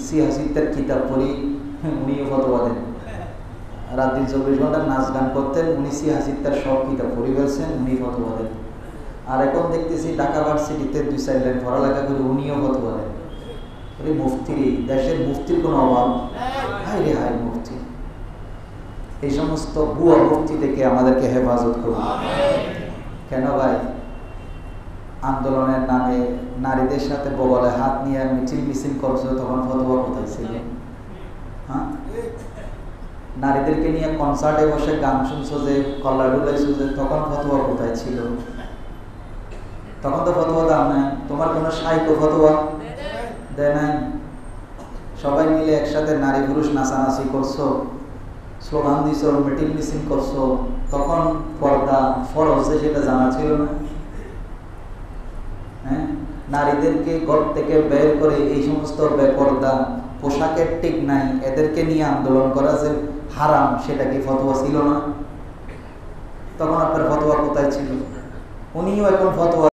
সিয়াসিতের কিতাব পড়ি, উনিও ফতোয়া দেন। রাত দিন 24 ঘন্টা নাচ গান করতেন, উনি সিয়াসিতের সব কিতাব পড়ি ফেলছেন, উনি ফতোয়া দেন। আর এখন দেখতেছি ঢাকা ভার্সিটিতে 2-4 লাইন পড়ালেখা করে উনিও ফতোয়া দেন। মুফতি, দেশের মুফতির কোনো অভাব? হাই রে হাই মুফতি। এই সমস্ত ভুয়া মুফতি থেকে আমাদেরকে হেফাজত করুন। কেন ভাই? আন্দোলনের নামে নারীদের সাথে বগলে হাত নিয়ে মিছিল করছো, তখন ফতোয়া কোথায় ছিল? হ্যাঁ, নারীদেরকে নিয়ে কনসার্টে বসে গান শুনছো যে, কল্লা ডুলাইছো যে, তখন ফতোয়া কোথায় ছিল? তখন তো ফতোয়া দাও নাই। তোমার কোনো সাহিত্য ফতোয়া দেয় নাই। সবাই মিলে একসাথে নারী পুরুষ নাচানাচি করছো, স্লোগান দিছো, মিছিল করছো, তখন পর্দা ফরজ সেটা জানা ছিল না। হ্যাঁ, নারীদেরকে ঘর থেকে বের করে এই সমস্ত বেপর্দা, পোশাকের ঠিক নাই, এদেরকে নিয়ে আন্দোলন করা যে হারাম, সেটা কি ফতোয়া ছিল না? তখন আপনার ফতোয়া কোথায় ছিল? উনিও এখন ফতোয়া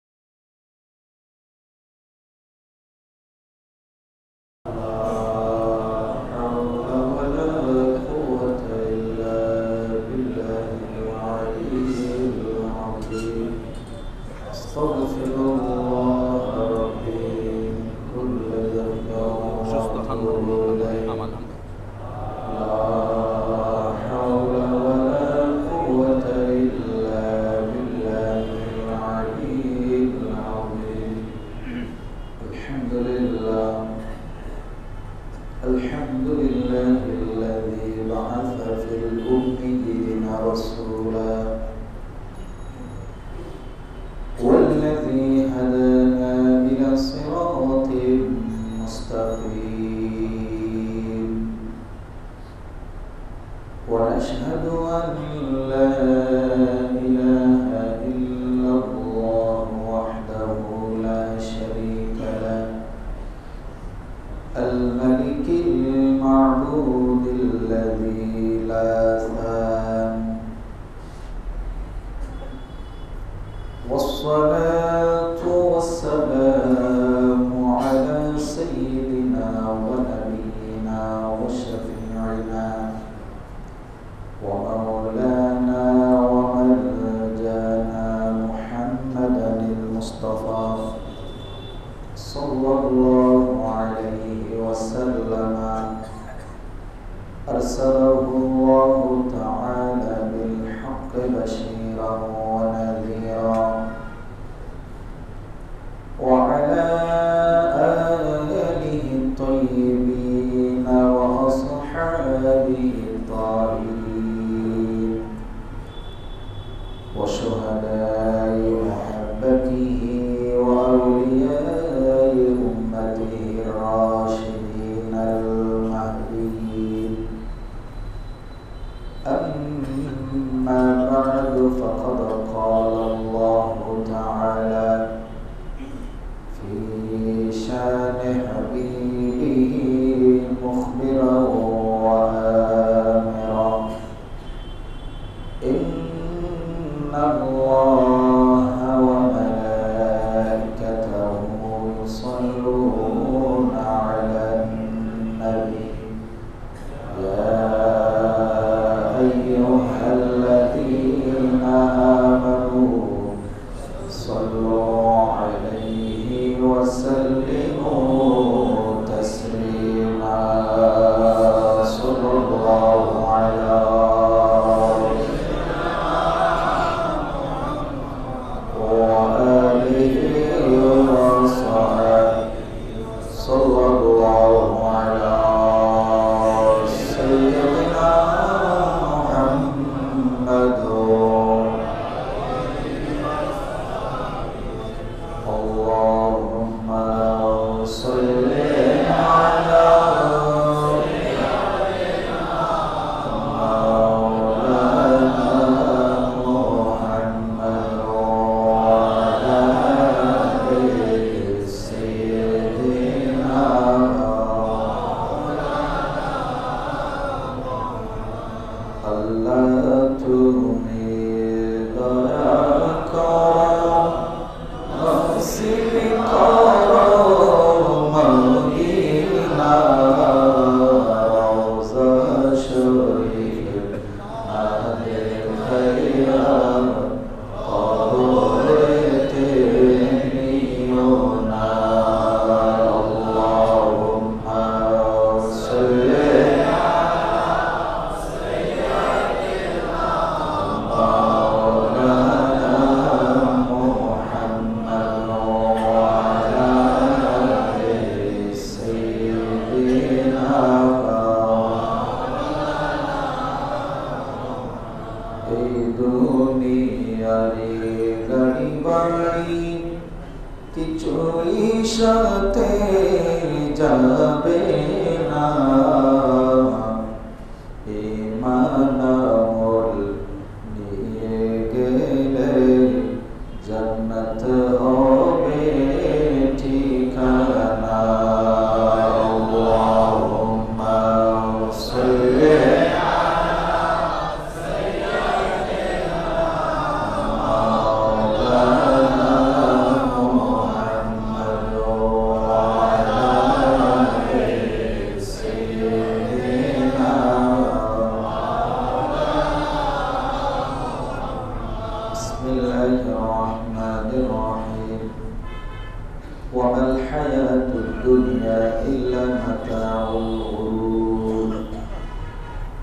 دفاع الغرور.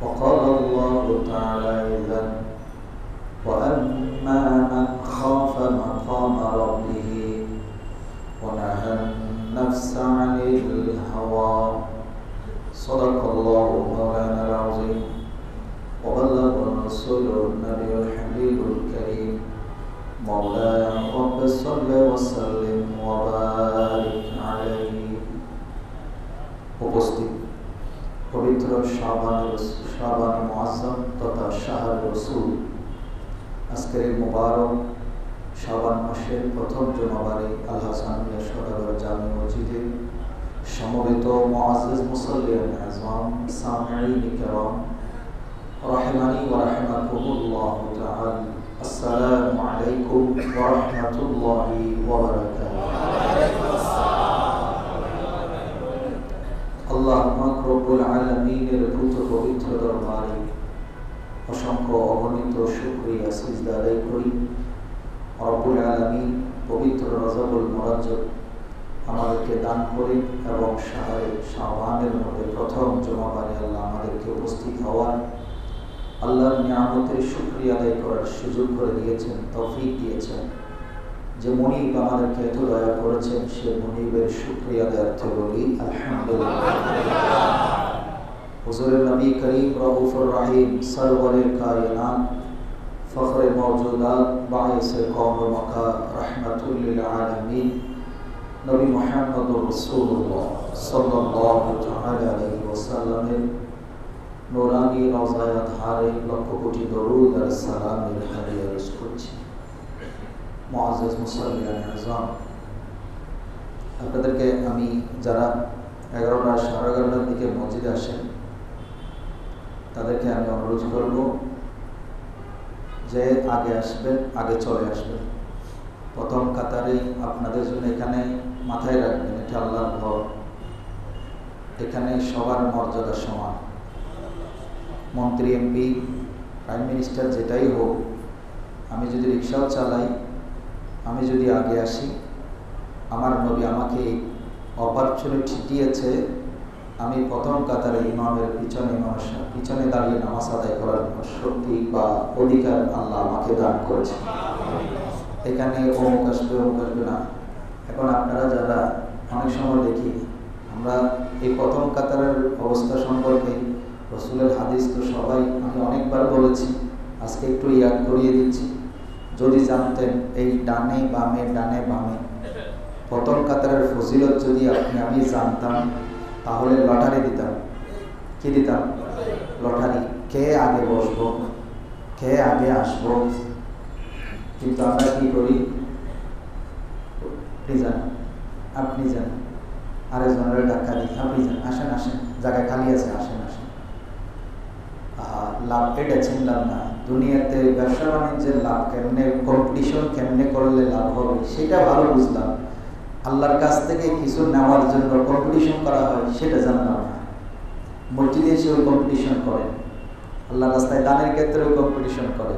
وقال الله تعالى إذن: وأما من خاف مقام ربه ونهى النفس عن الهوى. صدق الله مولانا العظيم وبلغ رسوله النبي الحبيب الكريم. مولاي رب صل وسلم وبارك عليه. উপস্থিত পবিত্র শাবান মুআজ্জম তথা শাহর রসুল, আজকের এই মুবারক শাবান মাসের প্রথম জুমাবারে আল হাসানিয়া সদর জামে মসজিদে সমবেত মুআজ্জিজ মুসাল্লিয়ান আযম সামিঈন কিরাম রাহিমানি ওয়া রাহিমাকুমুল্লাহু তাআলা। আসসালামু আলাইকুম ওয়া রাহমাতুল্লাহি ওয়া বারাকাতুহু। আল্লাহ রব্বুল আলামিনের পবিত্র দরবারে অসংখ্য অগণিত শুকরিয়া সিজদা আদায় করি। রব্বুল আলামিন পবিত্র রজবুল মুরাজ্জব আমাদেরকে দান করে এবং শাবানের মধ্যে প্রথম জুমাবারে আল্লাহ আমাদেরকে উপস্থিত হওয়ার, আল্লাহর নিয়ামতের শুকরিয়া আদায় করার সুযোগ করে দিয়েছেন, তৌফিক দিয়েছেন। যে মুনিব আমাদেরকে এত দয়া করেছেন, সে মুনিবের শুকরিয়া আদায়ার্থে বলি আলহামদুলিল্লাহ। হুজুরে নবী করিম রউফুর রহিম সরওয়ারে কায়নাত ফখরে মওজুদাত বায়েসে কওম মাকা রাহমাতুল লিল আলামিন নবী মুহাম্মদুর রাসূলুল্লাহ সাল্লাল্লাহু তাআলা আলাইহি ওয়াসাল্লামের নূরানী রওজায়ে আতহারে লক্ষ কোটি দরুদ আর সালামের হাদিয়া পেশ করছি। মুআজ্জিজ মুসাল্লিয়ান আযম, আপনাদেরকে আমি যারা 11টা 11:30টার দিকে মসজিদে আসেন তাদেরকে আমি অনুরোধ করব যে আগে আসবেন, আগে চলে আসবেন। প্রথম কাতারে আপনাদের জন্য এখানে মাথায় রাখবেন, এটা আল্লাহর ঘর, এখানে সবার মর্যাদা সমান। মন্ত্রী, এমপি, প্রাইম মিনিস্টার যেটাই হোক, আমি যদি রিক্সাও চালাই, আমি যদি আগে আসি, আমার নবী আমাকে অপরচুনিটি দিয়েছে আমি প্রথম কাতারে ইমামের পিছনে দাঁড়িয়ে নামাজ আদায় করার শক্তি বা অধিকার আল্লাহ আমাকে দান করেছে। এখানে অমুক আসবে না। এখন আপনারা যারা অনেক সময় দেখি আমরা এই প্রথম কাতারের অবস্থা সম্পর্কে রসুলের হাদিস তো সবাই আমি অনেকবার বলেছি, আজকে একটু ইয়াদ করিয়ে দিচ্ছি। যদি জানতেন এই ডানে বামে প্রথম কাতারের ফজিলত যদি আমি জানতাম, তাহলে লটারি দিতাম। কি দিতাম? লটারি। কে আগে বসবো, কে আগে আসবো। কিন্তু আমরা কি করি? আপনি যান, আরেকজনের ধাক্কা দিই, আপনি যান, আসেন, জায়গা খালি আছে, আসেন। লাভ এটা চিনলাম না। দুনিয়াতে ব্যবসা বাণিজ্যের লাভ কেমনে, কম্পিটিশন কেমনে করলে লাভ হবে সেটা ভালো বুঝলাম। আল্লাহর কাছ থেকে কিছু নেওয়ার জন্য কম্পিটিশন করা হয় সেটা জানলাম না। মসজিদে এসে ওই কম্পিটিশন করে, আল্লাহর রাস্তায় দানের ক্ষেত্রেও কম্পিটিশন করে।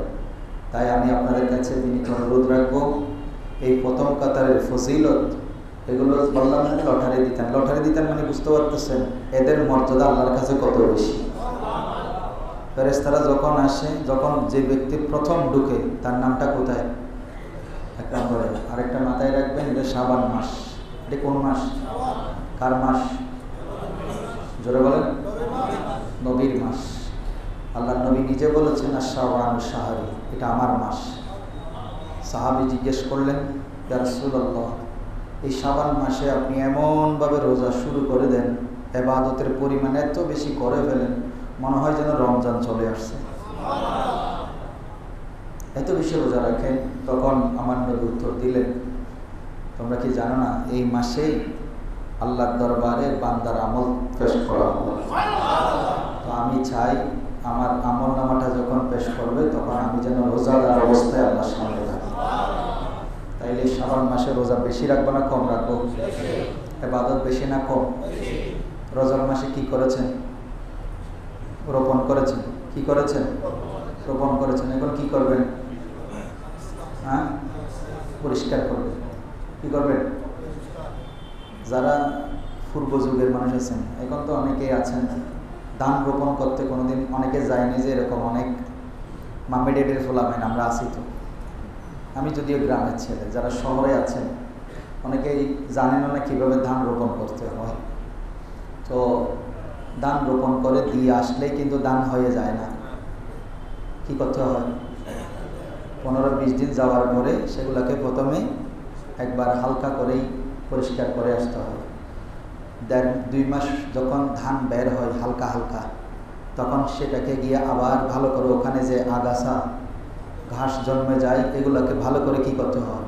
তাই আমি আপনাদের কাছে বিনীত অনুরোধ রাখবো, এই প্রথম কাতারের ফজিলত এগুলো বললাম না, লটারি দিতেন মানে বুঝতে পারতেছেন এদের মর্যাদা আল্লাহর কাছে কত বেশি। ফেরেশতারা যখন আসে, যখন যে ব্যক্তি প্রথম ঢুকে তার নামটা কোথায়? এক নম্বরে। আরেকটা মাথায় রাখবেন, এটা শাবান মাস। এটা কোন মাস? কার মাস? জোরে বলেন। নবীর মাস। আল্লাহ নবী নিজে বলেছেন আশ-শাবান শাহরি, এটা আমার মাস। সাহাবী জিজ্ঞেস করলেন, ইয়া রাসূলুল্লাহ, এই শাবান মাসে আপনি এমনভাবে রোজা শুরু করে দেন, ইবাদতের পরিমাণ এত বেশি করে ফেলেন, মনে হয় যেন রমজান চলে আসছে, এত বেশি রোজা রাখেন। তখন আমার নবী উত্তর দিলেন, তোমরা কি জানো না এই মাসেই আল্লাহর দরবারে বান্দার আমল পেশ করা হবে। তো আমি চাই আমার আমল নামাটা যখন পেশ করবে তখন আমি যেন রোজাদার অবস্থায় আল্লাহর সামনে থাকি। তাইলে শাবান মাসে রোজা বেশি রাখবো না কম রাখবো? ইবাদত বেশি না কম? রোজার মাসে কি করেছেন? রোপণ করেছেন। কি করেছেন? রোপণ করেছেন। এখন কি করবেন? পরিষ্কার করবেন। কি করবেন? যারা পূর্ব যুগের মানুষ আছেন, এখন তো অনেকেই আছেন ধান রোপণ করতে কোনোদিন অনেকে যায়নি, যে এরকম অনেক মাম্মি ডেডের ফোলামেন আমরা আছি। তো আমি যদিও গ্রামের ছেলে, যারা শহরে আছেন অনেকেই জানেন না কীভাবে ধান রোপণ করতে হয়। তো ধান রোপণ করে দিয়ে আসলেই কিন্তু ধান হয়ে যায় না, কি করতে হয়? 15-20 দিন যাওয়ার পরে সেগুলোকে প্রথমে একবার হালকা করেই পরিষ্কার করে আসতে হয়। 1.5-2 মাস যখন ধান বের হয় হালকা হালকা, তখন সেটাকে গিয়ে আবার ভালো করে ওখানে যে আগাছা ঘাস জন্মে যায় এগুলোকে ভালো করে কি করতে হয়?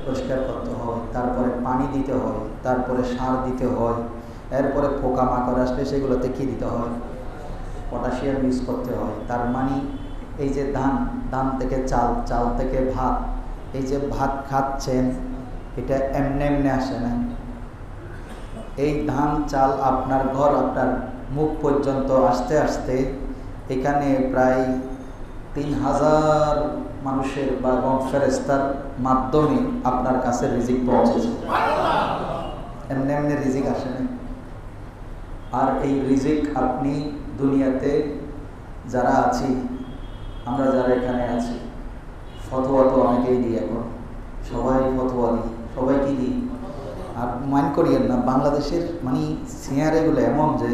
পরিষ্কার করতে হয়। তারপরে পানি দিতে হয়, তারপরে সার দিতে হয়, এরপরে পোকামাকড় আসলে সেগুলোতে কি দিতে হয়? পটাশিয়াম ইউজ করতে হয়। তার মানে এই যে ধান, ধান থেকে চাল, চাল থেকে ভাত, এই যে ভাত খাচ্ছেন এটা এমনি এমনি আসে না। এই ধান চাল আপনার ঘর, আপনার মুখ পর্যন্ত আসতে আসতে এখানে প্রায় 3000 মানুষের বা ফেরেশতার মাধ্যমে আপনার কাছে রিজিক পৌঁছেছে। এমনি এমনি রিজিক আসে না। আর এই রিজিক আপনি দুনিয়াতে যারা আছি, আমরা যারা এখানে আছি, ফতোয়া তো অনেকেই দিই, এখন সবাই ফতোয়া দিই, সবাই কি দিই। আর মাইন্ড করিয়েন না, বাংলাদেশের মানে সিনারিগুলো এমন যে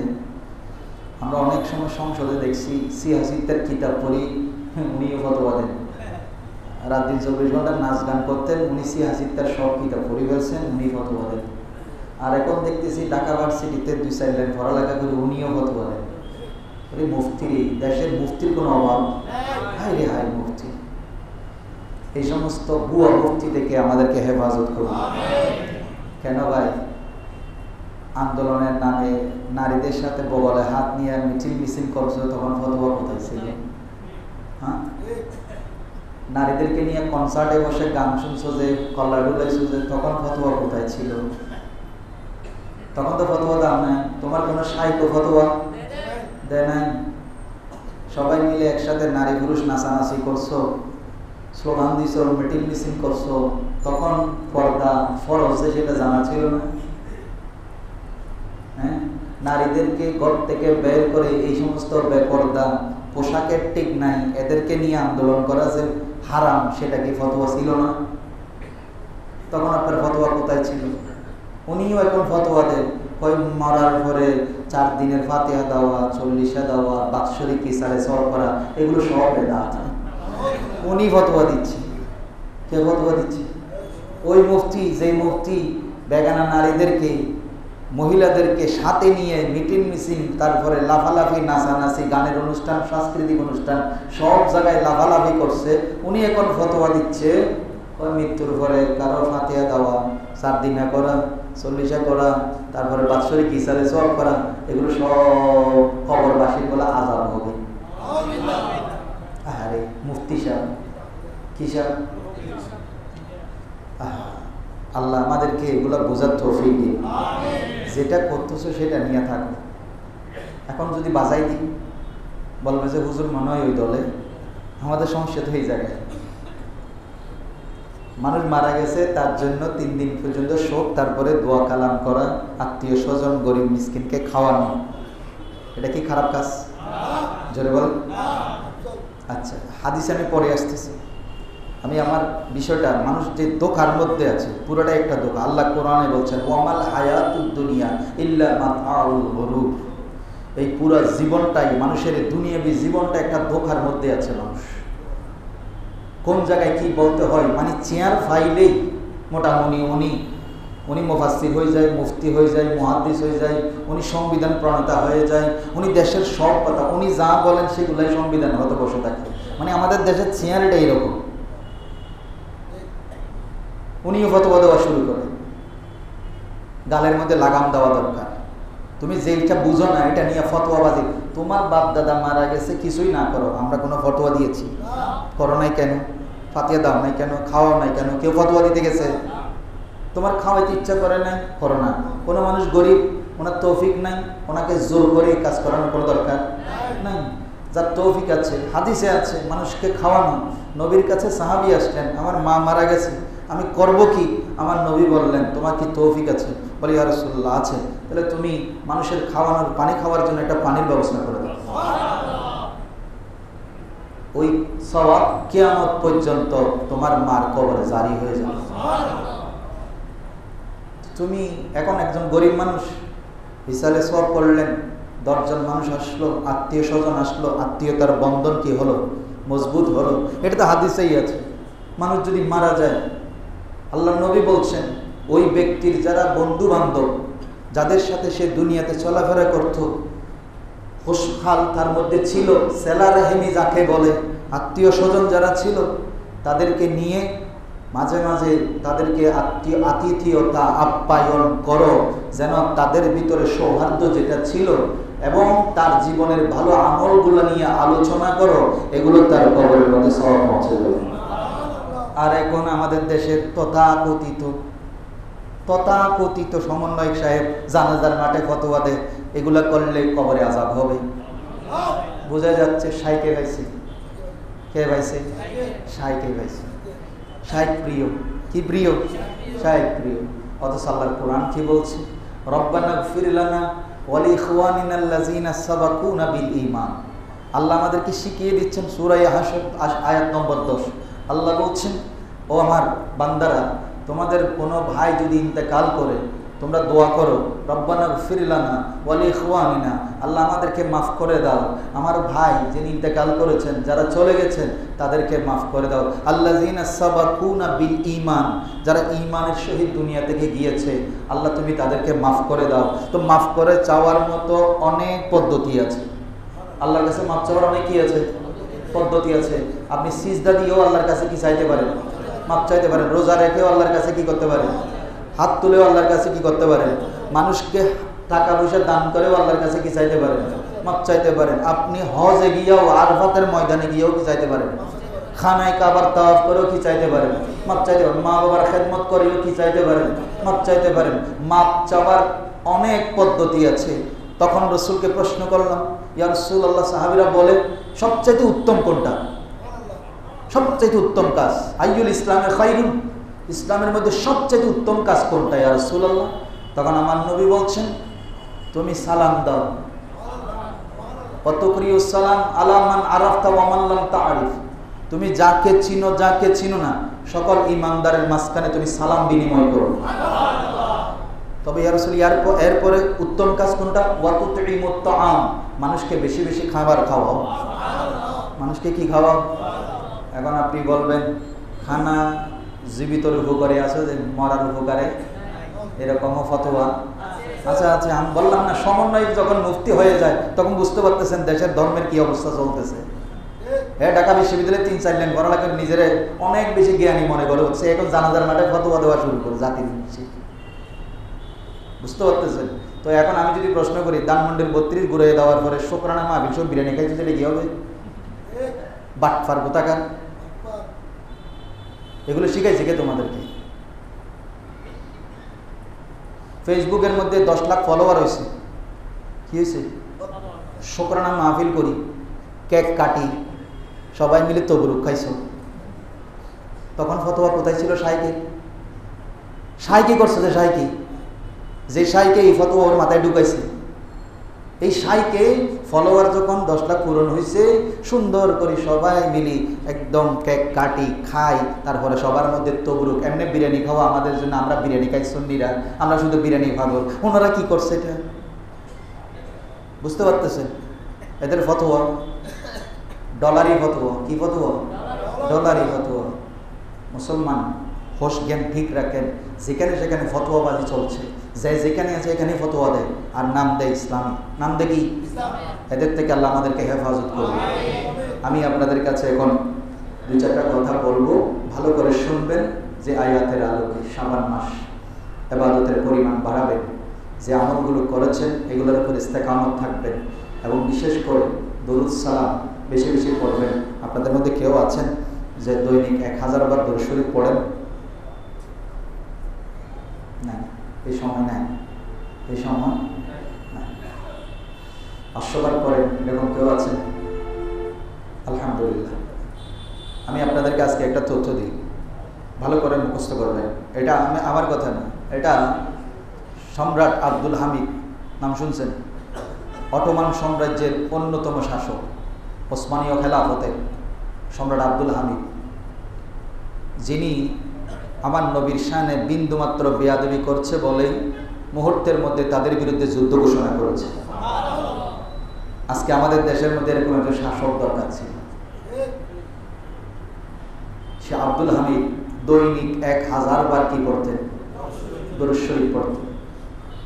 আমরা অনেক সময় সংসদে দেখছি সিয়াসিত্বের কিতাব পড়ি, উনিও ফতোয়া দেন। রাত দিন 24 ঘন্টা নাচ গান করতেন, উনি সিয়াসিত্বের সব কিতাব পড়ে ফেলছেন, উনি ফতোয়া দেন। আর এখন দেখতেছি ঢাকা ভার্সিটিতে 2-4 লাইন পড়ালেখা করে উনিও ফতোয়া দেন। মুফতি, দেশের মুফতির কোনো অভাব? হাই রে হাই মুফতি। এই সমস্ত ভুয়া মুফতি থেকে আমাদেরকে হেফাজত করুন। কেন ভাই? আন্দোলনের নামে নারীদের সাথে বগলে হাত নিয়ে মিছিল মিছিল করছো, তখন ফতোয়া কোথায় ছিল? হ্যাঁ, নারীদেরকে নিয়ে কনসার্টে বসে গান শুনছো, যে কল্লা ডুলাইছো, যে তখন ফতোয়া কোথায় ছিল? তখন তো ফতোয়া দাও নাই। তোমার কোনো সাহিত্য ফতোয়া দেয় নাই। সবাই মিলে একসাথে নারী পুরুষ নাচানাচি করছো, স্লোগান দিছো, মিটিং মিছিল করছো, তখন পর্দা ফরজ যে সেটা জানা ছিল না। হ্যাঁ, নারীদেরকে ঘর থেকে বের করে এই সমস্ত বেপর্দা, পোশাকের ঠিক নাই, এদেরকে নিয়ে আন্দোলন করা যে হারাম, সেটা কি ফতোয়া ছিল না? তখন আপনার ফতোয়া কোথায় ছিল? উনিও এখন ফতোয়া দেন, ওই মরার পরে 4 দিনের ফাতিহা দেওয়া, 40 দেওয়া, বাৎসরিক ইসারে সব করা, এগুলো সব বেদাত। উনি ফতোয়া দিচ্ছে। কে ফতোয়া দিচ্ছে? ওই মুফতি, যে মুফতি বেগানা নারীদেরকে, মহিলাদেরকে সাথে নিয়ে মিটিং মিছিল, তারপরে লাফালাফি, নাচানাচি, গানের অনুষ্ঠান, সাংস্কৃতিক অনুষ্ঠান, সব জায়গায় লাফালাফি করছে, উনি এখন ফতোয়া দিচ্ছে ওই মৃত্যুর পরে কারো ফাতিহা দেওয়া, 4 দিনা করা, 40 করা, তারপরে বাৎসরিক ইসারে সব করা, এগুলো সব কবরবাসীর বলে আযাব হবে। আরে মুফতি সাহেব, কি সাহেব, আল্লাহ আমাদেরকে এগুলো বোঝার তৌফিক দিন। যেটা করতেছো সেটা নিয়ে থাকো। এখন যদি বাজাই দিই, বলবে যে হুজুর মনে হয় ওই দলে, আমাদের সমস্যা তো এই জায়গায়। মানুষ মারা গেছে, তার জন্য 3 দিন পর্যন্ত শোক, তারপরে দোয়া কালাম করা, আত্মীয় স্বজন, গরিব মিসকিনকে খাওয়ানো, এটা কি খারাপ কাজ? জোরে বল। আচ্ছা, হাদিস আমি পরে আসতেছি। আমি আমার বিষয়টা, মানুষ যে দোকার মধ্যে আছে, পুরোটাই একটা দোকা। আল্লাহ কোরআনে বলছেন, ওয়ামাল হায়াতুদ দুনিয়া ইল্লা মাতাউল গুরুর। এই পুরো জীবনটাই, মানুষের দুনিয়াবি জীবনটা একটা দোকার মধ্যে আছে। মানুষ কোন জায়গায় কি বলতে হয়, মানে চেয়ার ফাইলেই মোটামুটি উনি মুফাসসির হয়ে যায়, মুফতি হয়ে যায়, মুহাদ্দিস হয়ে যায়, উনি সংবিধান প্রণেতা হয়ে যায়, উনি দেশের সব কথা, উনি যা বলেন সেগুলাই সংবিধান হতে বসে থাকে। মানে আমাদের দেশের চেয়ারটা এইরকম। উনিও ফতোয়া দেওয়া শুরু করে, গালের মধ্যে লাগাম দেওয়া দরকার। তুমি যেটা বুঝো না এটা নিয়ে ফতোয়াবাজি। তোমার বাপ দাদা মারা গেছে, কিছুই না করো, আমরা কোনো ফতোয়া দিয়েছি? করো নাই কেন? ফাতিহা দাও নাই কেন? খাওয়াও নাই কেন? কেউ ফতোয়া দিতে গেছে? তোমার খাওয়াইতে ইচ্ছা করে নাই, করো না। কোনো মানুষ গরিব, ওনার তৌফিক নাই, ওনাকে জোর করে এই কাজ করানোর কোনো দরকার নাই। যার তৌফিক আছে, হাদিসে আছে মানুষকে খাওয়ানো। নবীর কাছে সাহাবী আসলেন, আমার মা মারা গেছে, আমি করব কি? আমার নবী বললেন, তোমার কি তৌফিক আছে? বলি ইয়া রাসূলুল্লাহ আছে। তাহলে তুমি মানুষের খাওয়ানোর পানি খাওয়ার জন্য একটা পানির ব্যবস্থা করে দাও, ওই সওয়াব কিয়ামত পর্যন্ত তোমার মার কবরে জারি হয়ে যাবে। তুমি এখন একজন গরিব মানুষ বিশালে সওয়াব করলেন, 10 জন মানুষ আসলো, আত্মীয় স্বজন আসলো, আত্মীয়তার বন্ধন কি হলো, মজবুত হলো। এটা তো হাদিসেই আছে। মানুষ যদি মারা যায়, আল্লাহ নবী বলছেন ওই ব্যক্তির যারা বন্ধু বান্ধব, যাদের সাথে সে দুনিয়াতে চলাফেরা করত, খুশহাল তার মধ্যে ছিল, সেলা রাহেমি যাকে বলে, আত্মীয় স্বজন যারা ছিল, তাদেরকে নিয়ে মাঝে মাঝে তাদেরকে আতিথেয়তা আপ্যায়ন করো, যেন তাদের ভিতরে সৌহার্দ্য যেটা ছিল এবং তার জীবনের ভালো আমলগুলো নিয়ে আলোচনা করো, এগুলো তার কবরের মধ্যে সওয়াব পৌঁছে যাবে। আর এখন আমাদের দেশের তথাকথিত সমন্বয়ক সাহেব জানাজার মাঠে ফতোয়া দেয়, এগুলা করলে কবরে আযাব হবে। বোঝা যাচ্ছে শাইকে ভাইছে, কে ভাইছে? শাইকে ভাইছে। শাইক প্রিয়, কি প্রিয়? শাইক প্রিয়। অথচ আল্লাহর কোরআন কি বলছে? রব্বানা গফির লানা ওয়া লিইখওয়ানিনাল্লাযিনা সাবাকুনা বিল ঈমান। আল্লাহ আমাদেরকে শিখিয়ে দিচ্ছেন সূরা হাশর আয়াত নম্বর 10। আল্লাহ বলছেন, ও আমার বান্দারা, তোমাদের কোনো ভাই যদি ইন্তেকাল করে তোমরা দোয়া করো, রব্বানা গফির লানা ওয়া লিইখওয়ানিনা, আল্লাহ আমাদেরকে মাফ করে দাও, আমার ভাই যিনি ইন্তেকাল করেছেন, যারা চলে গেছেন তাদেরকে মাফ করে দাও। আল্লাযিনা সাবাকুনা বিল ঈমান, যারা ঈমানের সহিত দুনিয়া থেকে গিয়েছে, আল্লাহ তুমি তাদেরকে মাফ করে দাও। তো মাফ করে চাওয়ার মতো অনেক পদ্ধতি আছে। আল্লাহর কাছে মাফ চাওয়ার অনেক কি আছে? পদ্ধতি আছে। আপনি সিজদা দিয়েও আল্লাহর কাছে কি চাইতে পারেন? মাফ চাইতে পারেন। রোজা রেখেও আল্লাহর কাছে কি করতে পারেন? হাত তুলেও আল্লাহর কাছে কি করতে পারেন? মানুষকে টাকা পয়সা দান করেও আল্লাহর কাছে কি চাইতে পারেন? মাফ চাইতে পারেন। আপনি হজে গিয়েও, আরফাতের ময়দানে গিয়েও কি চাইতে পারেন? খানায় কাবার তাওয়াফ করেও কি চাইতে পারেন? মাফ চাইতে পারেন। মা বাবার খেদমত করেও কি চাইতে পারেন? মাফ চাইতে পারেন। মাফ চাওয়ার অনেক পদ্ধতি আছে। তখন রসুলকে প্রশ্ন করলাম, ইয়া রাসূলুল্লাহ, সাহাবীরা বলে সবচাইতে উত্তম কোনটা? সবচাইতে উত্তম কাজ আইয়ুল ইসলামে খায়রুন, ইসলামের মধ্যে সবচাইতে উত্তম কাজ কোনটা ইয়া রাসূলুল্লাহ? তখন আমার নবী বলছেন, তুমি সালাম দাও। ওয়াতুকরিউস সালাম আলা মান আরাফতা ওয়া মান লাম তা'রিফ, তুমি যাকে চিনো যাকে চিনো না সকল ঈমানদারের মাঝখানে তুমি সালাম বিনিময় করো। তবে ইয়া রাসূল, এরপরে উত্তম কাজ কোনটা? ওয়াতুতঈমুত তাআম, মানুষকে বেশি বেশি খাবার খাওয়াও। মানুষকে কি খাওয়াও? এখন আপনি বলবেন খানা জীবিতর উপকারে আছে, যে মরার উপকারে, এরকমও ফতোয়া। আচ্ছা আচ্ছা, আমি বললাম না, সমন্বয় যখন মুফতি হয়ে যায় তখন বুঝতে পারতেছেন দেশের ধর্মের কি অবস্থা চলতেছে। ঢাকা বিশ্ববিদ্যালয়ে 3-4 লাইন পড়ালেখা নিজের অনেক বেশি জ্ঞানী মনে করে হচ্ছে, এখন জানাজার মাঠে ফতোয়া দেওয়া শুরু করে জাতির। বুঝতে পারতেছেন? তো এখন আমি যদি প্রশ্ন করি, ধানমন্ডির 32 ঘুরে দেওয়ার পরে শুকরানা মাহফিল সব বিরিয়ানি খাইছে, সেটা কি হবে? বাটফার কোথাকার, এগুলো শিখাইছে কে তোমাদেরকে? ফেসবুকের মধ্যে 10 লাখ ফলোয়ার হয়েছে, কি হয়েছে? শুকরানা মাহফিল করি, কেক কাটি, সবাই মিলে তবরুক খাইছো। তখন ফতোয়া কোথায় ছিল? শাইকি করছে। যে শাইকে এই ফতোয়া ওর মাথায় ঢুকাইছে, এই শাইকে ফলোয়ার যখন 10 লাখ পূরণ হয়েছে, সুন্দর করে সবাই মিলি একদম কেক কাটি, খাই, তারপরে সবার মধ্যে তবরুক। এমনি বিরিয়ানি খাওয়া আমাদের জন্য, আমরা বিরিয়ানি খাই সুন্নিরা, আমরা শুধু বিরিয়ানি খাবো। ওনারা কি করছে এটা? বুঝতে পারতেছেন? এদের ফতোয়া ডলারি ফতোয়া। কি ফতোয়া? ডলারি ফতোয়া। মুসলমান হোশ জ্ঞান ঠিক রাখেন, যেখানে সেখানে ফতোয়াবাজি চলছে, যে যেখানে আছে এখানে ফতোয়া দেয়, আর নাম দেয় ইসলামী। নাম দেয় কি? এদের থেকে আল্লাহ আমাদেরকে হেফাজত করবে। আমি আপনাদের কাছে এখন 2-4টা কথা বলবো, ভালো করে শুনবেন। যে আয়াতের আলোকে শাবান মাস ইবাদতের পরিমাণ বাড়াবেন, যে আমলগুলো করেছেন এগুলোর উপর ইস্তেকামত থাকবেন, এবং বিশেষ করে দরুদ সালাম বেশি বেশি পড়বেন। আপনাদের মধ্যে কেউ আছেন যে দৈনিক 1000 বার দরুদ শরীফ পড়েন? না, এই সময় নাই, এই সময় 500 বার পড়েন, এরকম কেউ আছেন? আলহামদুলিল্লাহ। আমি আপনাদেরকে আজকে একটা তথ্য দিই, ভালো করে মুখস্থ করবেন। এটা আমার কথা না, এটা সম্রাট আব্দুল হামিদ নাম শুনছেন? অটোমান সাম্রাজ্যের অন্যতম শাসক, ওসমানীয় খেলাফতের সম্রাট আব্দুল হামিদ, যিনি আমার নবীর শানে বিন্দুমাত্র বেয়াদবি করছে বলেই মুহূর্তের মধ্যে তাদের বিরুদ্ধে যুদ্ধ ঘোষণা করেছে। আজকে আমাদের দেশের মধ্যে এরকম একজন শাসক দরকার ছিল। সে আব্দুল হামিদ দৈনিক 1000 বার কি পড়তেন? দরুদ শরীফ পড়তেন।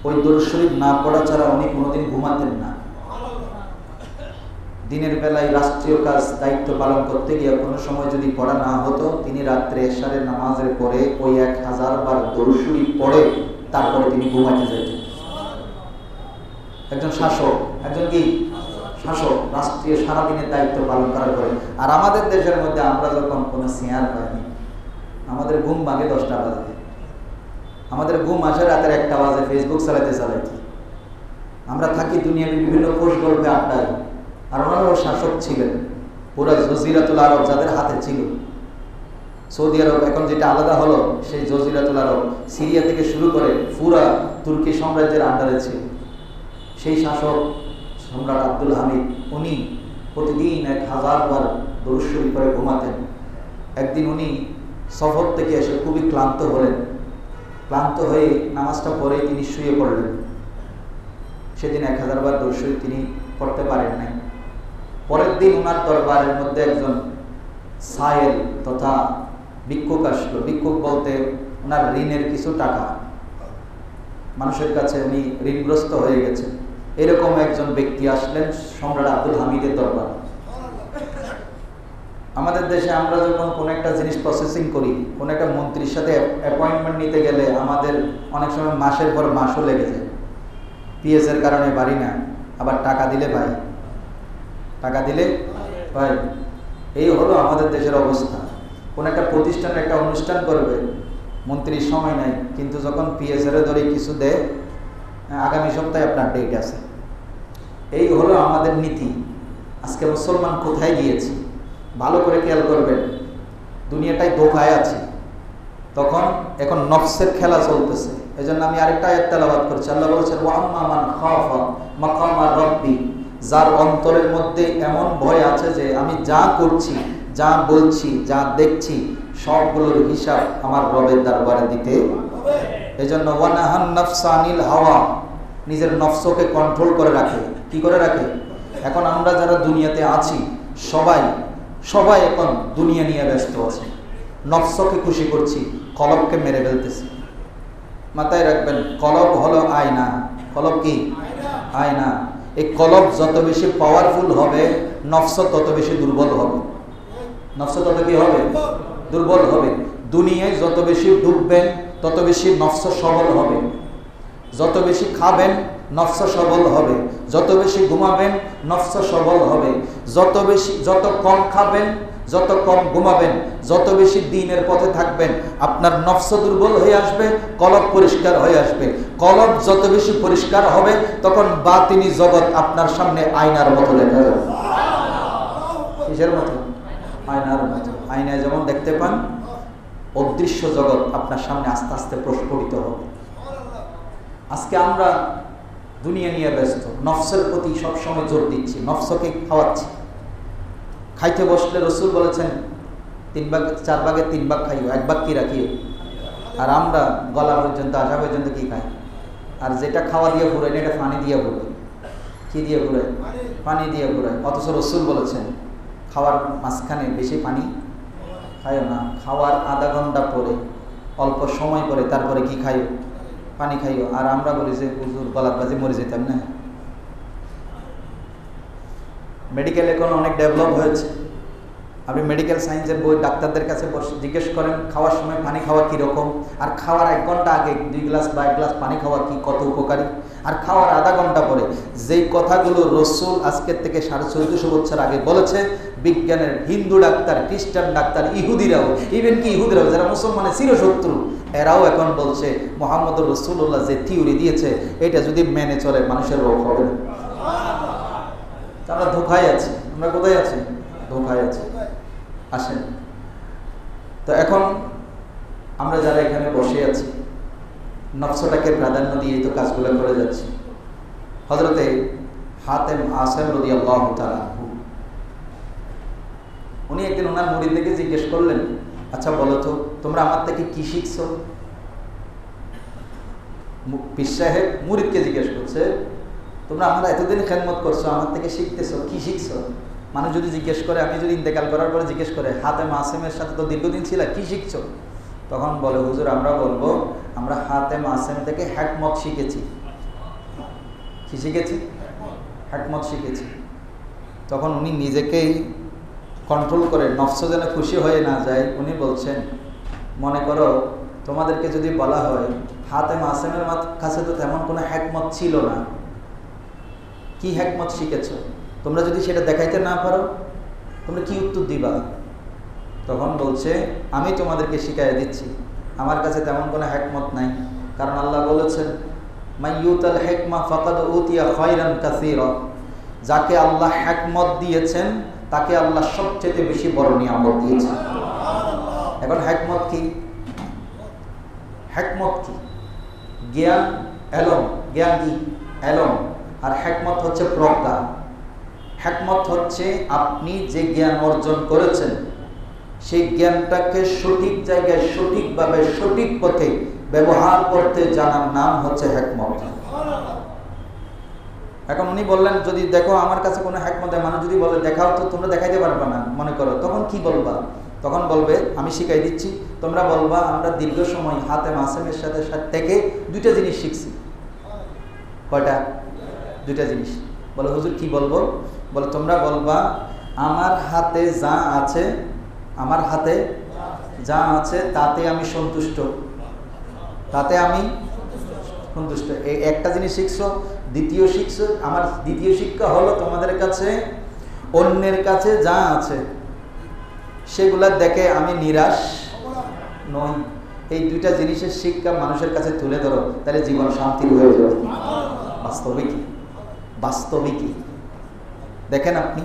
ওই দরুদ শরীফ না পড়া ছাড়া উনি কোনোদিন ঘুমাতেন না। দিনের বেলায় রাষ্ট্রীয় কাজ দায়িত্ব পালন করতে গিয়ে কোনো সময় যদি পড়া না হতো, তিনি রাত্রে এশারের নামাজের পরে ওই 1000 বার দরুদ শরীফ পড়ে তারপরে তিনি ঘুমাতে যেতেন। একজন শাসক, একজন কি শাসক, রাষ্ট্রীয় সারাদিনের দায়িত্ব পালন করার পরে। আর আমাদের দেশের মধ্যে আমরা যখন কোনো শেয়ার পাইনি, আমাদের ঘুম ভাঙে 10টা বাজে, আমাদের ঘুম আসে রাতের 1টা বাজে ফেসবুক চালাইতে চালাইতে। আমরা থাকি দুনিয়ার বিভিন্ন কোষ গল্পে আড্ডায়। আর ওনারাও শাসক ছিলেন, পুরো জজিরাতুল আরব যাদের হাতে ছিল। সৌদি আরব এখন যেটা আলাদা হলো, সেই জজিরাতুল আরব সিরিয়া থেকে শুরু করে পুরা তুর্কি সাম্রাজ্যের আন্ডারে ছিল। সেই শাসক সম্রাট আব্দুল হামিদ, উনি প্রতিদিন 1000 বার দরুদ শরীফ করে ঘুমাতেন। একদিন উনি সফর থেকে এসে খুবই ক্লান্ত হলেন। ক্লান্ত হয়ে নামাজটা পড়ে তিনি শুয়ে পড়লেন। সেদিন 1000 বার দরুদ শরীফ তিনি পড়তে পারেন নাই। পরের দিন ওনার দরবারের মধ্যে একজন সায়েল তথা ভিক্ষুক আসলো। ভিক্ষুক বলতে ওনার ঋণের কিছু টাকা, মানুষের কাছে উনি ঋণগ্রস্ত হয়ে গেছেন। এরকম একজন ব্যক্তি আসলেন সম্রাট আব্দুল হামিদের দরবার। আমাদের দেশে আমরা যখন কোনো একটা জিনিস প্রসেসিং করি, কোনো একটা মন্ত্রীর সাথে অ্যাপয়েন্টমেন্ট নিতে গেলে আমাদের অনেক সময় মাসের পর মাসও লেগে যায়। পিএসের কারণে পারি না, আবার টাকা দিলে ভাই, টাকা দিলে ভাই, এই হলো আমাদের দেশের অবস্থা। কোন একটা প্রতিষ্ঠানের একটা অনুষ্ঠান করবে, মন্ত্রীর সময় নাই, কিন্তু যখন পিএসের ধরে কিছু দেয়, আগামী সপ্তাহে আপনার ডেট আছে। এই হলো আমাদের নীতি। আজকে মুসলমান কোথায় গিয়েছি ভালো করে খেয়াল করবেন। দুনিয়াটাই ধোঁকায় আছে। তখন এখন নফসের খেলা চলতেছে। এই জন্য আমি আরেকটা আয়াত তেলাওয়াত করছি। আল্লাহ বলেছেন, ওয়া আম্মা মান খাফা মাকামা রাব্বি, যার অন্তরের মধ্যে এমন ভয় আছে যে আমি যা করছি, যা বলছি, যা দেখছি সবগুলোর হিসাব আমার রবের দরবারে দিতে হবে। এই জন্য ওয়ানাহান নাফসা আনিল হাওয়া, নিজের নফসকে কন্ট্রোল করে রাখে। কি করে রাখে? এখন আমরা যারা দুনিয়াতে আছি সবাই এখন দুনিয়া নিয়ে ব্যস্ত আছে। নফসকে খুশি করছি, কলবকে মেরে ফেলতেছি। মাথায় রাখবেন, কলব হলো আয়না। কলব কি? আয়না। এই কলব যত বেশি পাওয়ারফুল হবে, নফস তত বেশি দুর্বল হবে। নফস তত কি হবে? দুর্বল হবে। দুনিয়ায় যত বেশি ডুববেন তত বেশি নফস সবল হবে। যত বেশি খাবেন নফস সবল হবে। যত বেশি ঘুমাবেন নফস সবল হবে। যত কম খাবেন, যত কম ঘুমাবেন, যত বেশি দ্বীনের পথে থাকবেন, আপনার নফস দুর্বল হয়ে আসবে, কলব পরিষ্কার হয়ে আসবে। কলব যত বেশি পরিষ্কার হবে, তখন বাতিনি জগৎ আপনার সামনে আয়নার মতো দেখা যাবে। কিসের মতো? আয়নার মতো। আয়নায় যেমন দেখতে পান, অদৃশ্য জগৎ আপনার সামনে আস্তে আস্তে প্রস্ফুটিত হবে। আজকে আমরা দুনিয়া নিয়ে ব্যস্ত, নফসের প্রতি সবসময় জোর দিচ্ছি, নফসকে খাওয়াচ্ছি। খাইতে বসলে রসুল বলেছেন 4 ভাগে 3 ভাগ খাইও, 1 ভাগ কি রাখিও। আর আমরা গলা পর্যন্ত আসা পর্যন্ত কি খাই? আর যেটা খাওয়া দিয়ে ঘুরাই না, এটা পানি দিয়ে ঘুরাই। কি দিয়ে ঘুরাই? পানি দিয়ে ঘুরাই। অথচ রসুল বলেছেন খাওয়ার মাঝখানে বেশি পানি খাইও না। খাওয়ার আধা ঘন্টা পরে, অল্প সময় পরে তারপরে কি খাইও? পানি খাইও। আর আমরা বলি যে হুজুর গলার বাজে মরে যেতাম না। মেডিকেল এখন অনেক ডেভেলপ হয়েছে। আপনি মেডিকেল সায়েন্সের বই ডাক্তারদের কাছে জিজ্ঞেস করেন খাওয়ার সময় পানি খাওয়া কীরকম, আর খাওয়ার 1 ঘন্টা আগে 2 গ্লাস বা 1 গ্লাস পানি খাওয়া কি কত উপকারী, আর খাওয়ার আধা ঘন্টা পরে। যেই কথাগুলো রসুল আজকের থেকে 1450 বছর আগে বলেছে, বিজ্ঞানের হিন্দু ডাক্তার, খ্রিস্টান ডাক্তার, ইহুদিরাও, ইভেন কি ইহুদিরাও যারা মুসলমানের চিরশত্রু, এরাও এখন বলছে মুহাম্মদ রাসূলুল্লাহ যে থিওরি দিয়েছে এটা যদি মেনে চলে মানুষের রোগ হবে না। আমরা ধোঁকায় আছি। আমরা কোথায় আছি? ধোঁকায় আছি। আসেন তো এখন আমরা যারা এখানে বসে আছি, নফসটাকে প্রাধান্য দিয়ে দিয়ে তো কাজগুলো করে যাচ্ছি। হযরতে হাতেম আসেম রাদিয়াল্লাহু তাআলা উনি একদিন ওনার মুরিদদেরকে জিজ্ঞেস করলেন, আচ্ছা বলো তো তোমরা আমার থেকে কি শিখছো? পীর সাহেব মুরিদকে জিজ্ঞেস করছে, তোমরা আমরা এতদিন খেদমত করছো, আমার থেকে শিখতেছো, কি শিখছো? মানুষ যদি জিজ্ঞেস করে, আমি যদি ইন্তেকাল করার পরে জিজ্ঞেস করে হাতেম আসেমের সাথে তো দীর্ঘদিন ছিল, কি শিখছো? তখন বলে, হুজুর আমরা বলবো আমরা হাতেম আসেম থেকে হিকমত শিখেছি। কি শিখেছি? হিকমত শিখেছি। তখন উনি নিজেকেই কন্ট্রোল করে, নফস যেন খুশি হয়ে না যায়, উনি বলছেন, মনে করো তোমাদেরকে যদি বলা হয় হাতেম আসেমের কাছে তো তেমন কোনো হিকমত ছিল না, কি হিকমত শিখেছ? তোমরা যদি সেটা দেখাইতে না পারো তোমরা কি উত্তর দিবা? তখন বলছে, আমি তোমাদেরকে শিখাই দিচ্ছি, আমার কাছে তেমন কোনো হিকমত নাই, কারণ আল্লাহ বলেছেন মাইয়ুতাল হিকমা ফাকাদ উতিয়া খায়রান কাসীরা, যাকে আল্লাহ হিকমত দিয়েছেন তাকে আল্লাহ সবচেয়ে বেশি বড় নিয়ামত দিয়েছেন। এখন হিকমত কি? হিকমত কি? জ্ঞান, এলম। জ্ঞান কি? এলম। আর হিকমত হচ্ছে প্রজ্ঞা। হিকমত হচ্ছে আপনি যে জ্ঞান অর্জন করেছেন সেই জ্ঞানটাকে সঠিক জায়গায় সঠিকভাবে সঠিক পথে ব্যবহার করতে জানার নাম হচ্ছে হিকমত। এখন উনি বললেন, যদি দেখো আমার কাছে কোনো হিকমত, মানুষ যদি বলে দেখাও তো, তোমরা দেখাইতে পারবে না মনে করো, তখন কি বলবা? তখন বলবে, আমি শিখাই দিচ্ছি, তোমরা বলবা আমরা দীর্ঘ সময় হাতেম আসেমের সাথে থেকে দুইটা জিনিস শিখছি। কয়টা? দুইটা জিনিস। বলে হুজুর কি বলবো? বলে তোমরা বলবা আমার হাতে যা আছে, আমার হাতে যা আছে তাতে আমি সন্তুষ্ট, তাতে আমি সন্তুষ্ট। এই একটা জিনিস শিখছো। দ্বিতীয় শিখছো, আমার দ্বিতীয় শিক্ষা হলো তোমাদের কাছে অন্যের কাছে যা আছে সেগুলা দেখে আমি নিরাশ নই। এই দুইটা জিনিসের শিক্ষা মানুষের কাছে তুলে ধরো, তাহলে জীবন শান্তির হয়ে যাবে। বাস্তবিকই বাস্তবিকই দেখেন, আপনি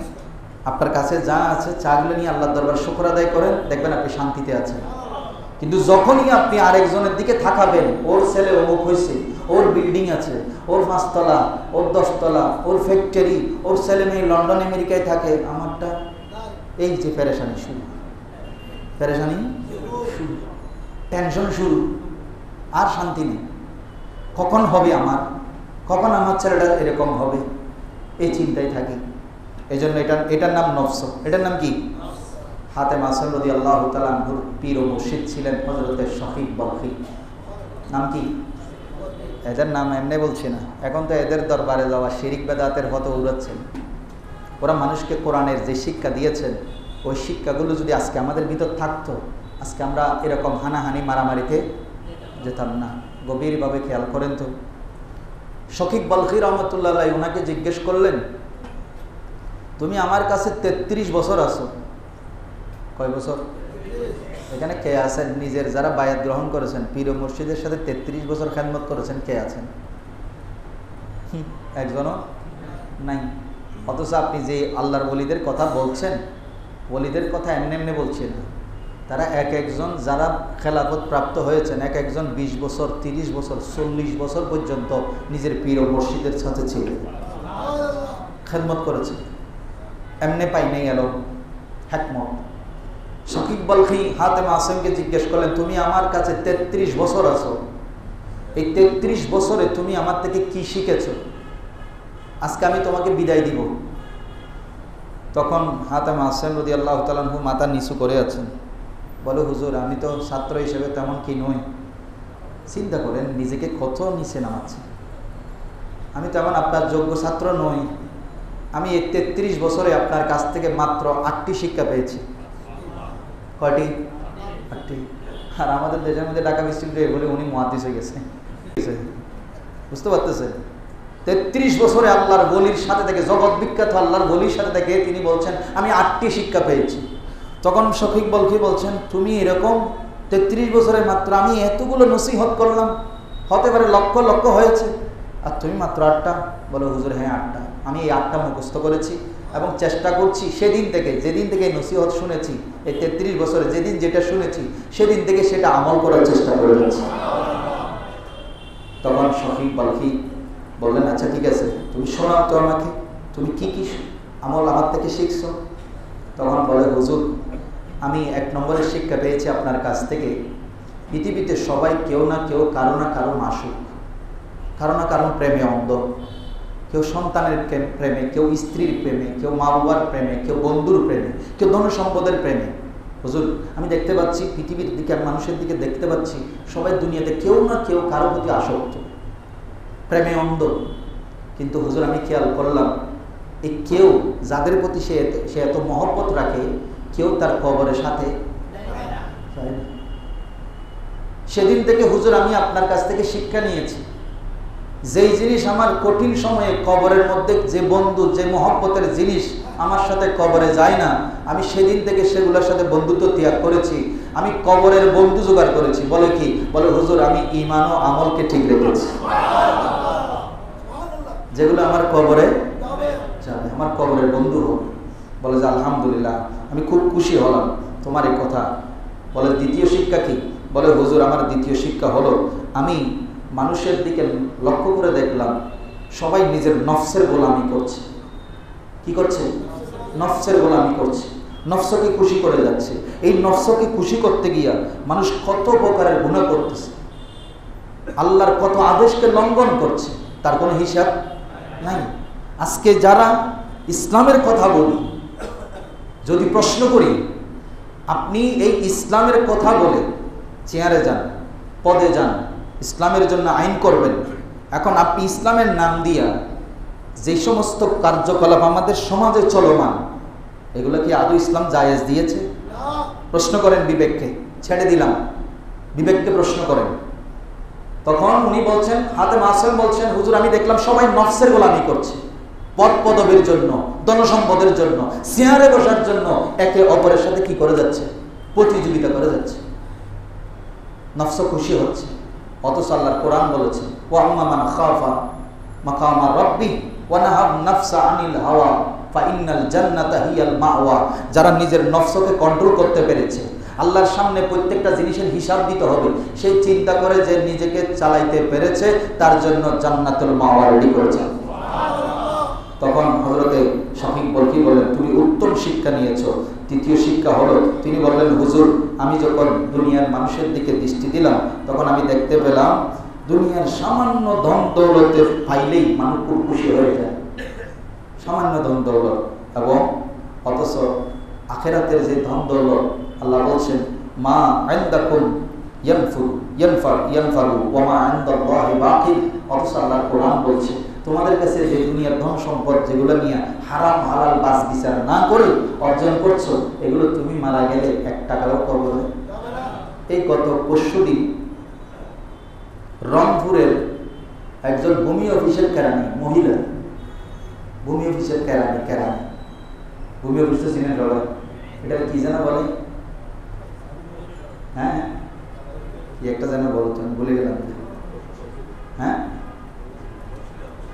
আপনার কাছে যা আছে চাগুলো নিয়ে আল্লাহর দরবার শুকর আদায় করেন, দেখবেন আপনি শান্তিতে আছেন। কিন্তু যখনই আপনি আরেকজনের দিকে তাকাবেন, ওর ছেলে অমুক হয়েছে, ওর বিল্ডিং আছে, ওর 5 তলা, ওর 10 তলা, ওর ফ্যাক্টরি, ওর ছেলে মেয়ে লন্ডন আমেরিকায় থাকে, আমারটা, এই যে পেরেশানি শুরু, পেরেশানি শুরু, টেনশন শুরু, আর শান্তি নেই। কখন হবে আমার, কখন আমার ছেলেটা এরকম হবে, এই চিন্তায় থাকি। এই জন্য এটার নাম নফস। এটার নাম কি? হাতেম আসেম রাদিয়াল্লাহু তাআলা আনহুর পীর ও মুর্শিদ ছিলেন হযরতে শফিক বলখি। নাম কি? এদের নাম এমনি বলছি না, এখন তো এদের দরবারে যাওয়া শিরিক বেদাতের হতে উড়াচ্ছেন। ওরা মানুষকে কোরআনের যে শিক্ষা দিয়েছেন, ওই শিক্ষাগুলো যদি আজকে আমাদের ভিতর থাকতো, আজকে আমরা এরকম হানাহানি মারামারিতে যেতাম না। গভীরভাবে খেয়াল করেন তো। শফিক বলখি রহমতুল্লাহ আলাইহি ওনাকে জিজ্ঞেস করলেন, তুমি আমার কাছে 33 বছর আছো। কয় বছর? এখানে কে আছেন নিজের যারা বায়াত গ্রহণ করেছেন, পীর ও মুর্শিদের সাথে 33 বছর খেদমত করেছেন, কে আছেন? একজনও নাই। অথচ আপনি যে আল্লাহর ওলিদের কথা বলছেন, ওলিদের কথা এমনি এমনি বলছেন। তারা এক একজন যারা খেলাফত প্রাপ্ত হয়েছেন, এক একজন 20 বছর, 30 বছর, 40 বছর পর্যন্ত নিজের পীর ও মুর্শিদের সাথে ছিলেন, খেদমত করেছে। এমনি পাই নেই এলো হিকমত। শফিক বলখি হাতেম আসেমকে জিজ্ঞেস করলেন, তুমি আমার কাছে 33 বছর আছো, এই 33 বছরে তুমি আমার থেকে কি শিখেছ? আজকে আমি তোমাকে বিদায় দিব। তখন হাতেম আসেম রাদিয়াল্লাহু তাআলা আনহু মাথা নিচু করে আছেন। বলে হুজুর আমি তো ছাত্র হিসেবে তেমন কি নই। চিন্তা করেন নিজেকে কত নিচে নামাচ্ছে। আমি তেমন আপনার যোগ্য ছাত্র নই। আমি এই 33 বছরে আপনার কাছ থেকে মাত্র 8টি শিক্ষা পেয়েছি। কয়টি? 8টি। আর আমাদের দেশের মধ্যে ঢাকা বিশ্ববিদ্যালয়ে বলে উনি মুহাদ্দিস হয়ে গেছে। বুঝতে পারতেছেন? 33 বছরে আল্লাহর ওলির সাথে থেকে, জগৎ বিখ্যাত আল্লাহর ওলির সাথে থেকে তিনি বলছেন আমি 8টি শিক্ষা পেয়েছি। তখন শফিক বলখি বলছেন, তুমি এরকম 33 বছরে মাত্র আমি এতগুলো নসিহত করলাম, হতে পারে লক্ষ লক্ষ হয়েছে, আর তুমি মাত্র 8টা? বলো হুজুর হ্যাঁ 8টা। আমি এই 8টা মুখস্থ করেছি এবং চেষ্টা করছি সেদিন থেকে, যেদিন থেকে নসিহত শুনেছি, এই 33 বছরে যেদিন যেটা শুনেছি সেদিন থেকে সেটা আমল করার চেষ্টা করে যাচ্ছি। তখন শফিক বালকি বললেন, আচ্ছা ঠিক আছে, তুমি শোনাও তো আমাকে, তুমি কি কি আমল আমার থেকে শিখছো। তখন বলে, হুজুর আমি 1 নম্বরের শিক্ষা পেয়েছি আপনার কাছ থেকে, পৃথিবীতে সবাই কেউ না কেউ কারো না কারো মাসুক, কারো না কারো প্রেমে অন্ধ, কেউ সন্তানের প্রেমে, কেউ স্ত্রীর প্রেমে, কেউ মা বাবার প্রেমে, কেউ বন্ধুর প্রেমে, কেউ ধন সম্পদের প্রেমে। হুজুর আমি দেখতে পাচ্ছি পৃথিবীর দিকে, মানুষের দিকে দেখতে পাচ্ছি সবাই দুনিয়াতে কেউ না কেউ কারো প্রতি আসক্ত, প্রেমে অন্ধ। কিন্তু হুজুর আমি খেয়াল করলাম এই কেউ যাদের প্রতি সে এত মহব্বত রাখে, কেউ তার কবরের সাথে। সেদিন থেকে হুজুর আমি আপনার কাছ থেকে শিক্ষা নিয়েছি, যেই জিনিস আমার কঠিন সময়ে কবরের মধ্যে, যে বন্ধু, যে মহব্বতের জিনিস আমার সাথে কবরে যায় না, আমি সেদিন থেকে সেগুলোর সাথে বন্ধুত্ব ত্যাগ করেছি, আমি কবরের বন্ধু জোগাড় করেছি। বলে কি? বলে হুজুর আমি ঈমান ও আমলকে ঠিক রেখেছি, যেগুলো আমার কবরে যাবে, আমার কবরের বন্ধু হবে। বলে যে আলহামদুলিল্লাহ, আমি খুব খুশি হলাম তোমার এই কথা। বলে দ্বিতীয় শিক্ষা কি? বলে হুজুর আমার দ্বিতীয় শিক্ষা হলো, আমি মানুষের দিকে লক্ষ্য করে দেখলাম সবাই নিজের নফসের গোলামি করছে। কি করছে? নফসের গোলামি করছে, নফসকে খুশি করে যাচ্ছে। এই নফসকে খুশি করতে গিয়া মানুষ কত প্রকারের গুনাহ করতেছে, আল্লাহর কত আদেশকে লঙ্ঘন করছে, তার কোনো হিসাব নাই। আজকে যারা ইসলামের কথা বলি, যদি প্রশ্ন করি আপনি এই ইসলামের কথা বলে চেয়ারে যান, পদে যান, ইসলামের জন্য আইন করবেন, এখন আপনি ইসলামের নাম দিয়া যে সমস্ত কার্যকলাপ আমাদের সমাজে চলমান, এগুলো কি আদৌ ইসলাম জায়েজ দিয়েছে? প্রশ্ন করেন বিবেককে, ছেড়ে দিলাম, বিবেককে প্রশ্ন করেন। তখন উনি বলছেন, হাতে মাসেম বলছেন, হুজুর আমি দেখলাম সবাই নফসের গোলামি করছে, পদ পদবীর জন্য, ধনসম্পদের জন্য, চেয়ারে বসার জন্য একে অপরের সাথে কি করে যাচ্ছে? প্রতিযোগিতা করে যাচ্ছে, নফস খুশি হচ্ছে। অথচ আল্লাহর কোরআন বলেছে, ওয়া আম্মা মান খাফা মাকামা রাব্বি ওয়া নাহা নাফসা আনিল হাওয়া ফাইন্নাল জান্নাতা হিয়াল মাওয়া। যারা নিজের নফসকে কন্ট্রোল করতে পেরেছে, আল্লাহর সামনে প্রত্যেকটা জিনিসের হিসাব দিতে হবে, সেই চিন্তা করে যে নিজেকে চালাইতে পেরেছে, তার জন্য জান্নাতুল মাওয়া রেডি করেছে। তখন হযরতে শফিক বলকি বলেন, তুমি উত্তম শিক্ষা নিয়েছো। তৃতীয় শিক্ষা হলো, তিনি বললেন, হুজুর আমি যখন দুনিয়ার মানুষের দিকে দৃষ্টি দিলাম, তখন আমি দেখতে পেলাম দুনিয়ার সামান্য ধন দৌলতে পাইলেই মানুষ খুব খুশি হয়ে যায়, সামান্য ধন দৌলত। এবং অথচ আখিরাতের যে ধন দৌলত, আল্লাহ বলছেন মা ইনদাকুম ইয়ানফারু ওয়া মা ইনদাল্লাহি বাকি। অথচ আল্লাহর কোরআন বলছে তোমাদের কাছে যে দুনিয়ার ধন সম্পদ যেগুলো নিয়ে হারাম হালাল বাস বিচার না করে অর্জন করছো, এগুলো তুমি মারা গেলে 1 টাকাও কবরে। এই গত পরশুদিন রংপুরের একজন ভূমি অফিসের কেরানি মহিলা, ভূমি অফিসের কেরানি, ভূমি অফিসে চিনেন সবাই, এটা কি যেন বলে? হ্যাঁ কি একটা যেন বলতো, আমি ভুলে গেলাম। হ্যাঁ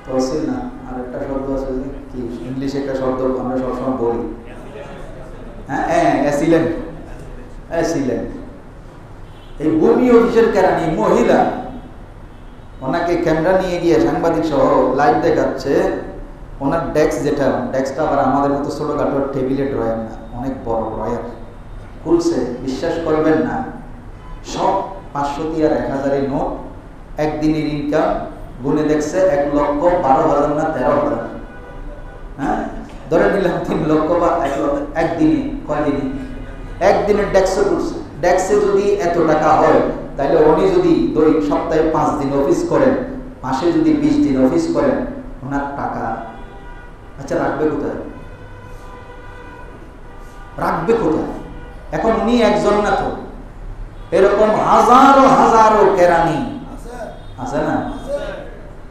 তহসিল না, আর একটা শব্দ আছে যে কি, ইংলিশে একটা শব্দ আমরা সবসময় বলি, হ্যাঁ অ্যাসিলেন্ট। এই ভূমি অফিসের কেরানি মহিলা, ওনাকে ক্যামেরা নিয়ে গিয়ে সাংবাদিক সহ লাইভ দেখাচ্ছে। ওনার ডেস্কটা আবার আমাদের মতো ছোটখাটো টেবিলে ড্রয়ার না, অনেক বড় ড্রয়ার। খুলছে, বিশ্বাস করবেন না, সব 500 আর 1000 নোট, একদিনের ইনকাম গুনে দেখছে 1,12,000 না 13,000। হ্যাঁ ধরে নিলাম 3 লক্ষ বা 1 লক্ষ একদিনে। কয়দিনে? একদিনের ডেস্কে করছে। ডেস্কে যদি এত টাকা হয়, তাহলে উনি যদি সপ্তাহে 5 দিন অফিস করেন, মাসে যদি 20 দিন অফিস করেন, ওনার টাকা আচ্ছা রাখবে কোথায়? এখন উনি একজন না তো, এরকম হাজারো হাজারো কেরানি আছে না?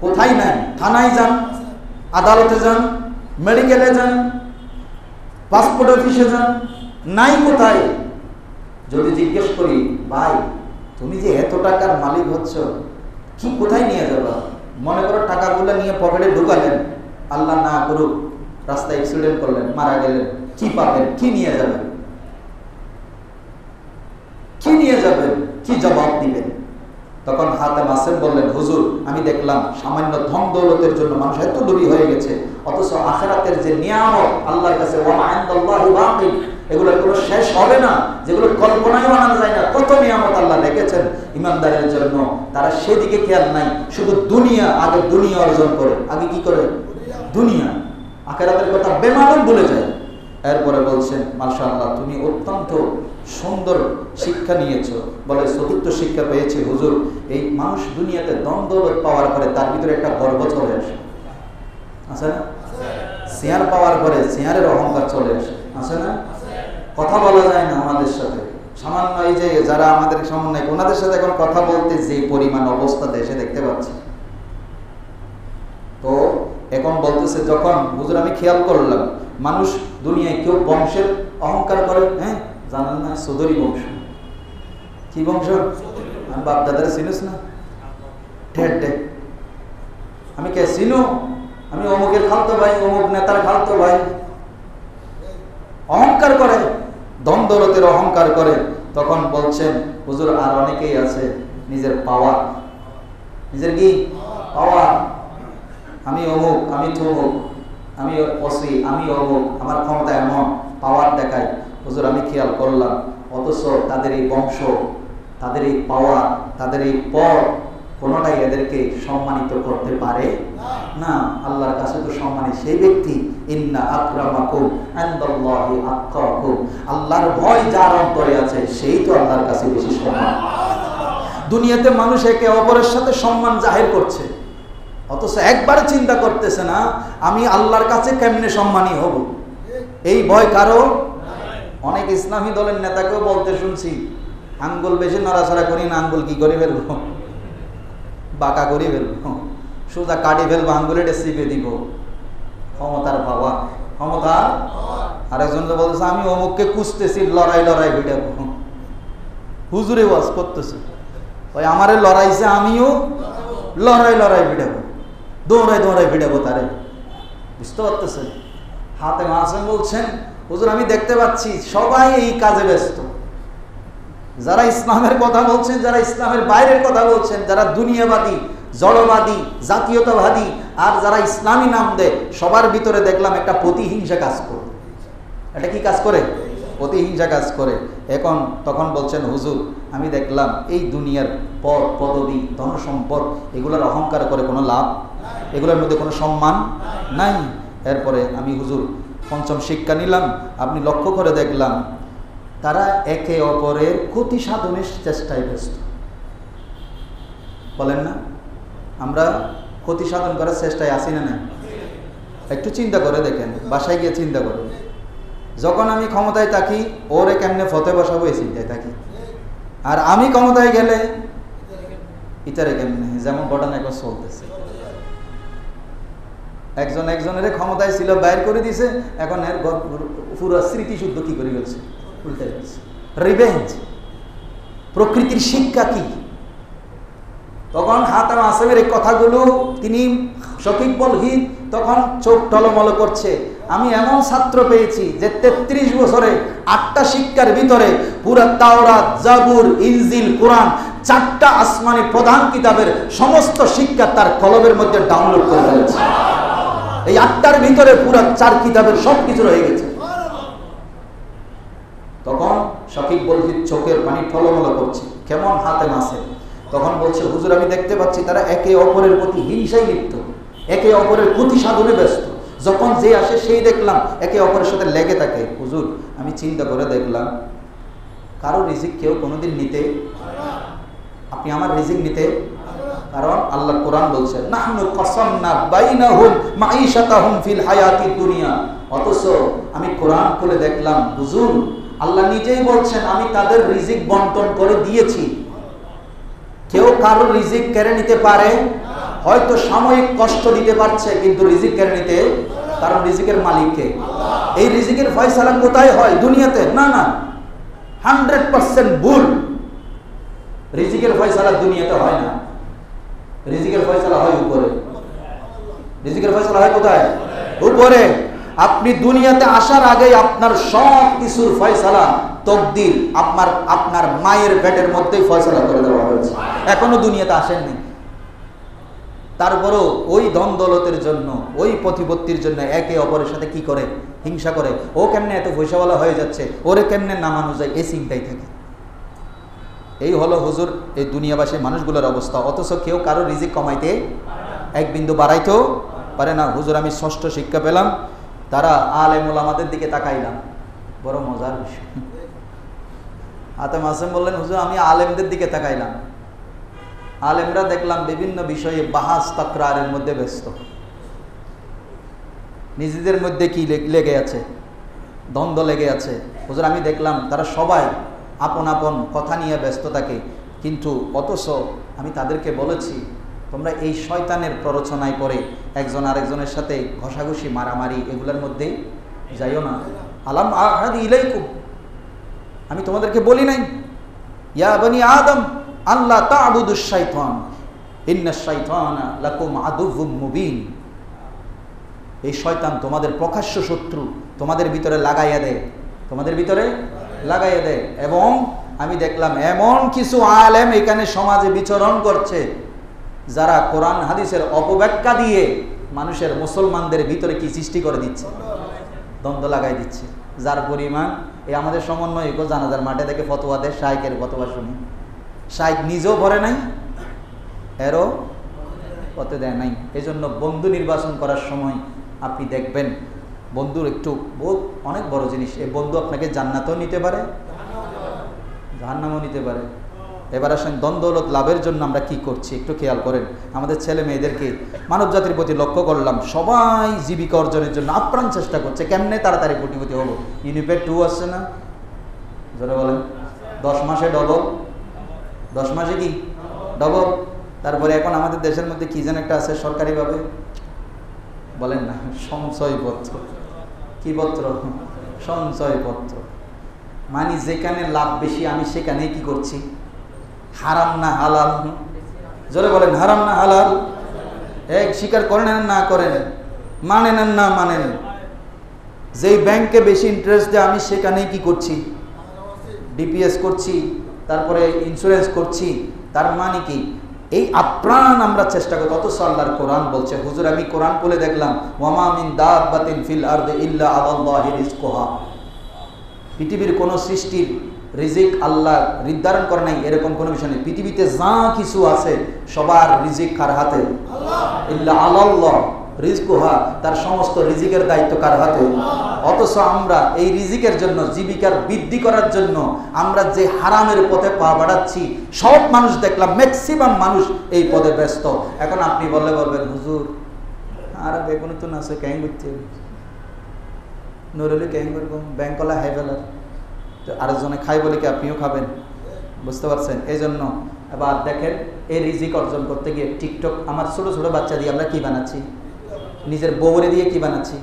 কোথায় নাই? থানায় যান, আদালতে যান, মেডিকেলে যান, পাসপোর্ট অফিসে যান, নাই কোথায়? যদি জিজ্ঞেস করি, ভাই তুমি যে এত টাকার মালিক হচ্ছ, কি কোথায় নিয়ে যাবা? মনে করো টাকাগুলো নিয়ে পকেটে ঢুকালেন, আল্লাহ না করুক রাস্তায় অ্যাক্সিডেন্ট করলেন, মারা গেলেন, কি পাবেন? কি নিয়ে যাবেন? কি জবাব দিবেন? তখন হাতেম আসেম বললেন, হুজুর আমি দেখলাম সামান্য ধন দৌলতের জন্য মানুষ এত লোভী হয়ে গেছে, অথচ আখিরাতের যে নিয়ামত আল্লাহর কাছে ওয়া মা ইনদাল্লাহি বাকি, এগুলোর কোনো শেষ হবে না, যেগুলো কল্পনায়ও আনা যায় না। কত নিয়ামত আল্লাহ রেখেছেন ইমানদারের জন্য, তারা সেদিকে খেয়াল নাই, শুধু দুনিয়া, আগে দুনিয়া অর্জন করে, আগে কি করে? দুনিয়া। আখিরাতের কথা বেমালুম ভুলে যায়। এরপরে বলছেন, মাশাআল্লাহ তুমি অত্যন্ত সুন্দর শিক্ষা নিয়েছো। বলে চতুর্থ শিক্ষা পেয়েছি হুজুর, এই মানুষ দুনিয়াতে দ্বন্দ্ব পাওয়ার পরে তার ভিতরে একটা গর্ব চলে আসে, আছে না? চেয়ার পাওয়ার পরে চেয়ারের অহংকার চলে আসে, আছে না? কথা বলা যায় না আমাদের সাথে, সামান্য এই যে যারা আমাদের সমন্বয়, ওনাদের সাথে এখন কথা বলতে যে পরিমাণ অবস্থা দেশে দেখতে পাচ্ছি। তো এখন বলতেছে, যখন হুজুর আমি খেয়াল করলাম মানুষ দুনিয়ায় কেউ বংশের অহংকার করে, হ্যাঁ জানেন না, চৌধুরী বংশ। কি বংশ? আমি বাপ দাদারে চিনিস না? ঠেট ঠেট আমি কে চিনো? আমি অমুকের খালতো ভাই, অমুক নেতার খালতো ভাই। অহংকার করে, ধন দৌলতের অহংকার করে। তখন বলছেন হুজুর আর অনেকেই আছে নিজের পাওয়ার, নিজের কি পাওয়ার, আমি অমুক, আমি তমুক, আমি অসি, আমি অমুক, আমার ক্ষমতা এমন, পাওয়ার দেখায়। হুজুর আমি খেয়াল করলাম, অথচ তাদের এই বংশ, তাদের এই পাওয়ার, তাদের এই পদ, কোনোটাই এদেরকে সম্মানিত করতে পারে না। আল্লাহর কাছে তো সম্মানী সেই ব্যক্তি, ইন্না আকরামাকুম ইনদাল্লাহি আতকাকুম, আল্লাহর ভয় যার অন্তরে আছে সেই তো আল্লাহর কাছে বেশি সম্মান। দুনিয়াতে মানুষ একে অপরের সাথে সম্মান জাহির করছে, অথচ একবারে চিন্তা করতেছে না আমি আল্লাহর কাছে কেমনে সম্মানী হব। এই ভয় কারো। অনেক ইসলামী দলের নেতাকেও বলতে শুনছি, আঙ্গুল বেশি নড়াচড়া করি না, আঙ্গুল কি করে ফেলবো, বাঁকা করে ফেলবো, সোজা কাটি ফেলবো, আঙ্গুলেটা চিপে দিব। ক্ষমতার বাবা, ক্ষমতা। আরেকজন তো বলতেছে আমি অমুককে কুচতেছি, লড়াই লড়াই ভিটাবো। হুজুরে ওয়াজ করতেছে, ওই আমারে লড়াইছে, আমিও লড়াই লড়াই ভিটাবো, দৌড়াই দৌড়াই ভিটাবো তারে। বুঝতে পারতেছে? হাতেম আসেম বলছেন, হুজুর আমি দেখতে পাচ্ছি সবাই এই কাজে ব্যস্ত। যারা ইসলামের কথা বলছেন, যারা ইসলামের বাইরের কথা বলছেন, যারা দুনিয়াবাদী, জড়বাদী, জাতীয়তাবাদী, আর যারা ইসলামী নাম দেয়, সবার ভিতরে দেখলাম একটা প্রতিহিংসা কাজ করে। এটা কি কাজ করে? প্রতিহিংসা কাজ করে। তখন বলছেন হুজুর আমি দেখলাম এই দুনিয়ার পদ, পদবী, ধন সম্পদ, এগুলোর অহংকার করে কোনো লাভ, এগুলোর মধ্যে কোনো সম্মান নাই। এরপরে আমি হুজুর পঞ্চম শিক্ষা নিলাম, আপনি লক্ষ্য করে দেখলাম তারা একে অপরের ক্ষতি সাধনের চেষ্টায় ব্যস্ত। বলেন না, আমরা ক্ষতি সাধন করার চেষ্টায় আছি না? নাই? একটু চিন্তা করে দেখেন, বাসায় গিয়ে চিন্তা করুন। যখন আমি ক্ষমতায় থাকি ওরে কেমনে ফতে বসাবো এই চিন্তায় থাকি, আর আমি ক্ষমতায় গেলে ইতারে কেমনে, যেমন ঘটনা এখন চলতেছে। একজন একজনের ক্ষমতায় ছিল, বাইর করে দিছে, এখন এর পুরো স্মৃতি শুদ্ধ কি করে গেছে, উল্টে গেছে। রিভেঞ্জ, প্রকৃতির শিক্ষা কি? তখন হাতেম আসেমের এই কথাগুলো তিনি শফিক বলহিদ তখন চোখ টলমল করছে। আমি এমন ছাত্র পেয়েছি যে 33 বছরে 8টা শিক্ষার ভিতরে পুরা তাওরাত, জাবুর, ইনজিল, কোরআন, 4টা আসমানি প্রধান কিতাবের সমস্ত শিক্ষা তার কলমের মধ্যে ডাউনলোড করে ফেলেছে। এই 8টার ভিতরে পুরা 4 কিতাবের সবকিছু রয়ে গেছে। তখন শফিক বলহিদ চোখের পানি টলমল করছে, কেমন হাতেম আসেম। তখন বলছে হুজুর আমি দেখতে পাচ্ছি তারা একে অপরের প্রতি হিংসায় লিপ্ত, একে অপরের ক্ষতি সাধনে ব্যস্ত। যখন যে আসে সেই দেখলাম একে অপরের সাথে লেগে থাকে। হুজুর আমি চিন্তা করে দেখলাম কারো রিজিক কেউ কোনোদিন নিতে, আপনি আমার রিজিক নিতে, কারণ আল্লাহ কোরআন বলছেন নাহনু কাসামনা বাইনাহুম মাঈশাতাহুম ফিল হায়াতিদ দুনিয়া। অথচ আমি কোরআন খুলে দেখলাম হুজুর আল্লাহ নিজেই বলছেন আমি তাদের রিজিক বন্টন করে দিয়েছি। কেউ কারো রিজিক কেড়ে নিতে পারে, হয়তো সাময়িক কষ্ট দিতে পারছে, কিন্তু রিজিক কেড়ে নিতে, কারণ রিজিকের মালিককে। এই রিজিকের ফয়সালা কোথায় হয়? দুনিয়াতে না, না, 100% ভুল। রিজিকের ফয়সালা দুনিয়াতে হয় না, রিজিকের ফয়সালা হয় উপরে। রিজিকের ফয়সালা হয় কোথায়? উপরে। আপনি দুনিয়াতে আসার আগে আপনার সব কিছুর ফয়সালা, তকদির আপনার মায়ের পেটের মধ্যেই ফয়সালা করে দেওয়া হবে। হয়েছে, এখনো দুনিয়াতে আসেননি। তারপরও ওই ধন দৌলতের জন্য, ওই প্রতিপত্তির জন্য একে অপরের সাথে কি করে, হিংসা করে। ও কেমনে এত পয়সাওয়ালা হয়ে যাচ্ছে, ওরে কেমনে নামানো যায়, এই চিন্তাই থাকে। এই হলো হুজুর এই দুনিয়াবাসী মানুষগুলোর অবস্থা। অথচ কেউ কারো রিজিক কমাইতে এক বিন্দু বাড়াইতেও পারে না। হুজুর আমি ষষ্ঠ শিক্ষা পেলাম, তারা আলেম ওলামাদের দিকে তাকাইলাম, বড় মজার বিষয়। আতেম আসেম বললেন, হুজুর আমি আলেমদের দিকে তাকাইলাম, আলেমরা দেখলাম বিভিন্ন বিষয়ে বাহাস তাকরারের মধ্যে ব্যস্ত, নিজেদের মধ্যে কি লেগে আছে, দ্বন্দ্ব লেগে আছে। হুজুর আমি দেখলাম তারা সবাই আপন আপন কথা নিয়ে ব্যস্ত থাকে, কিন্তু অথচ আমি তাদেরকে বলেছি তোমরা এই শয়তানের প্ররোচনায় পড়ে একজন আরেকজনের সাথে ঘষাঘষি মারামারি এগুলোর মধ্যে যাইও না। আলাম আহাদি ইলাইকুম, আমি তোমাদেরকে বলি নাই ইয়া বনি আদম আল্লাহ তা'বুদুশ শাইতান ইন্নাশ শাইতানা লাকুম আদুউম মুবিন। এই শয়তান তোমাদের প্রকাশ্য শত্রু, তোমাদের ভিতরে লাগাইয়া দেয়, তোমাদের ভিতরে লাগাইয়া দেয়। এবং আমি দেখলাম এমন কিছু আলেম এখানে সমাজে বিচরণ করছে যারা কোরআন হাদিসের অপব্যাখ্যা দিয়ে মানুষের, মুসলমানদের ভিতরে কি সৃষ্টি করে দিচ্ছে, দ্বন্দ্ব লাগাই দিচ্ছে। যার পরিমাণ এই আমাদের সমন্বয় জানাজার মাঠে থেকে ফতোয়া দেয়, শাইখের ফতোয়া শুনি, শাইখ নিজেও ভরে নাই, এরও পথে দেয় নাই। এই জন্য বন্ধু নির্বাচন করার সময় আপনি দেখবেন বন্ধুর একটু বহুত অনেক বড় জিনিস। এই বন্ধু আপনাকে জান্নাতেও নিতে পারে, জাহান্নামও নিতে পারে। এবার আসেন দ্বন্দ্বলত লাভের জন্য আমরা কি করছি একটু খেয়াল করেন। আমাদের ছেলে মেয়েদেরকে মানব জাতির প্রতি লক্ষ্য করলাম, সবাই জীবিকা অর্জনের জন্য আপ্রাণ চেষ্টা করছে, কেমনে তাড়াতাড়ি কোটিপতি হবো। ইউনিপেড 2 আসছে না, জোরে বলেন, 10 মাসে ডবল, 10 মাসে কি ডবল। তারপরে এখন আমাদের দেশের মধ্যে কি যেন একটা আছে সরকারিভাবে, বলেন না, সঞ্চয়পত্র। কি পত্র? সঞ্চয়পত্র। মানে যেখানে লাভ বেশি আমি সেখানে কি করছি, হারাম না হালাল, জোরে বলেন, হারাম না হালাল। এক স্বীকার করেন না করেন, মানেন না মানেন, যেই ব্যাংকে বেশি ইন্টারেস্ট দেয় আমি সেখানেই কি করছি, ডিপিএস করছি, তারপরে ইন্স্যুরেন্স করছি। তার মানে কি এই আপ্রাণ আমরা চেষ্টা করি। অথচ আল্লাহর কোরআন বলছে, হুজুর আমি কোরআন বলে দেখলাম ওয়ামা মিন দাব্বাতিন ফিল আরদি ইল্লা আলাল্লাহি রিজকুহা, পৃথিবীর কোন সৃষ্টির রিজিক আল্লাহ নির্ধারণ করে নাই এরকম কোনো বিষয় নেই। পৃথিবীতে যা কিছু আছে সবার রিজিক কার হাতে? ইল্লা আলাল্লাহ রিজকুহা, তার সমস্ত রিজিকের দায়িত্ব কার হাতে? অথচ আমরা এই রিজিকের জন্য, জীবিকার বৃদ্ধি করার জন্য আমরা যে হারামের পথে পা বাড়াচ্ছি, সব মানুষ দেখলাম ম্যাক্সিমাম মানুষ এই পথে ব্যস্ত। এখন আপনি বলবেন হুজুর আর বেগুন তো না কেন করছে, নরলে কেন করবো, ব্যাংকলা হাই ফেলার, তো আরেকজনে খাই বলে কি আপনিও খাবেন? বুঝতে পারছেন? এই জন্য এবার দেখেন এই রিজিক অর্জন করতে গিয়ে টিকটক, আমার ছোট ছোট বাচ্চা দিয়ে আমরা কি বানাচ্ছি, নিজের বউরে দিয়ে কি বানাচ্ছি,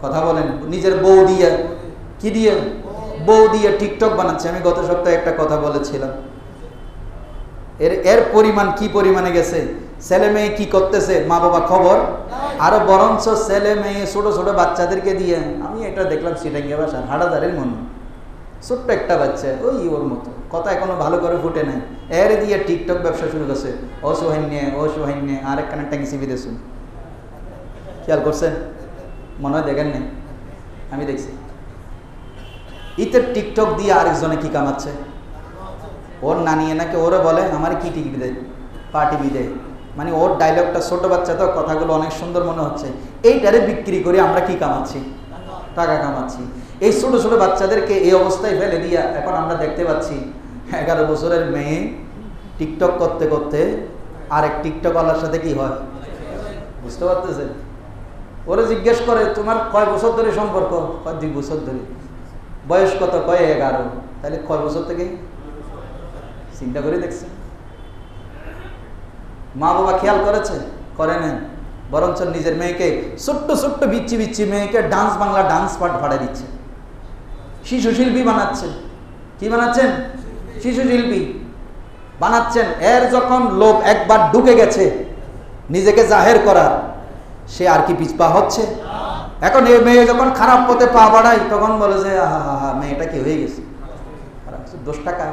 কথা বলেন, নিজের বউ দিয়ে, কি দিয়ে, বউ দিয়ে টিকটক বানাচ্ছে। আমি গত সপ্তাহে একটা কথা বলেছিলাম, এর পরিমাণ কি পরিমাণে গেছে। ছেলে মেয়ে কি করতেছে মা বাবা খবর, আরো বরঞ্চ ছেলে মেয়ে ছোট ছোট বাচ্চাদেরকে দিয়ে, আমি এটা দেখলাম সিটাঙ্গিয়া বাসার হাটাদারের মনে, ছোট্ট একটা বাচ্চা ওই ওর মতো, কথা এখনো ভালো করে ফুটে নাই, এর দিয়ে টিকটক ব্যবসা শুরু করছে। অসহান্য আর একখানে ট্যাঙ্কি সিবি দেখুন, খেয়াল করছেন? মনে হয় দেখেন নাই, আমি দেখছি। ইতের টিকটক দিয়ে আরেকজনে কি কামাচ্ছে, ওর নানিয়ে নাকি ওরে বলে আমার কি টিভি দেয়, পা টিভি দেয়, মানে ওর ডায়লগটা, ছোট বাচ্চা তো কথাগুলো অনেক সুন্দর মনে হচ্ছে, এইটারে বিক্রি করে আমরা কি কামাচ্ছি, টাকা কামাচ্ছি। এই ছোট ছোট বাচ্চাদেরকে এই অবস্থায় ফেলে দিয়া এখন আমরা দেখতে পাচ্ছি 11 বছরের মেয়ে টিকটক করতে করতে আরেক টিকটকওয়ালার সাথে কি হয়, বুঝতে পারতেছেন? ওরে জিজ্ঞেস করে তোমার কয় বছর ধরে সম্পর্ক, কয় 2 বছর ধরে, বয়স কত, কয় 11, তাহলে কয় বছর থেকে, চিন্তা করে দেখছে? মা বাবা খেয়াল করেছে? করে না, বরঞ্চ নিজের মেয়েকে ছোট্ট ছোট্ট বিচ্ছি বিচ্ছি মেয়েকে ডান্স, বাংলা ডান্স পার্ট ভাড়া দিচ্ছে, শিশু শিল্পী বানাচ্ছেন। কি বানাচ্ছেন? শিশু শিল্পী বানাচ্ছেন। এর যখন লোভ একবার ঢুকে গেছে নিজেকে জাহের করার, সে আর কি পিছপা হচ্ছে? এখন এই মেয়ে যখন খারাপ পথে পা বাড়ায় তখন বলে যে আহা মেয়েটা কি হয়ে গেছে, 10 টাকা,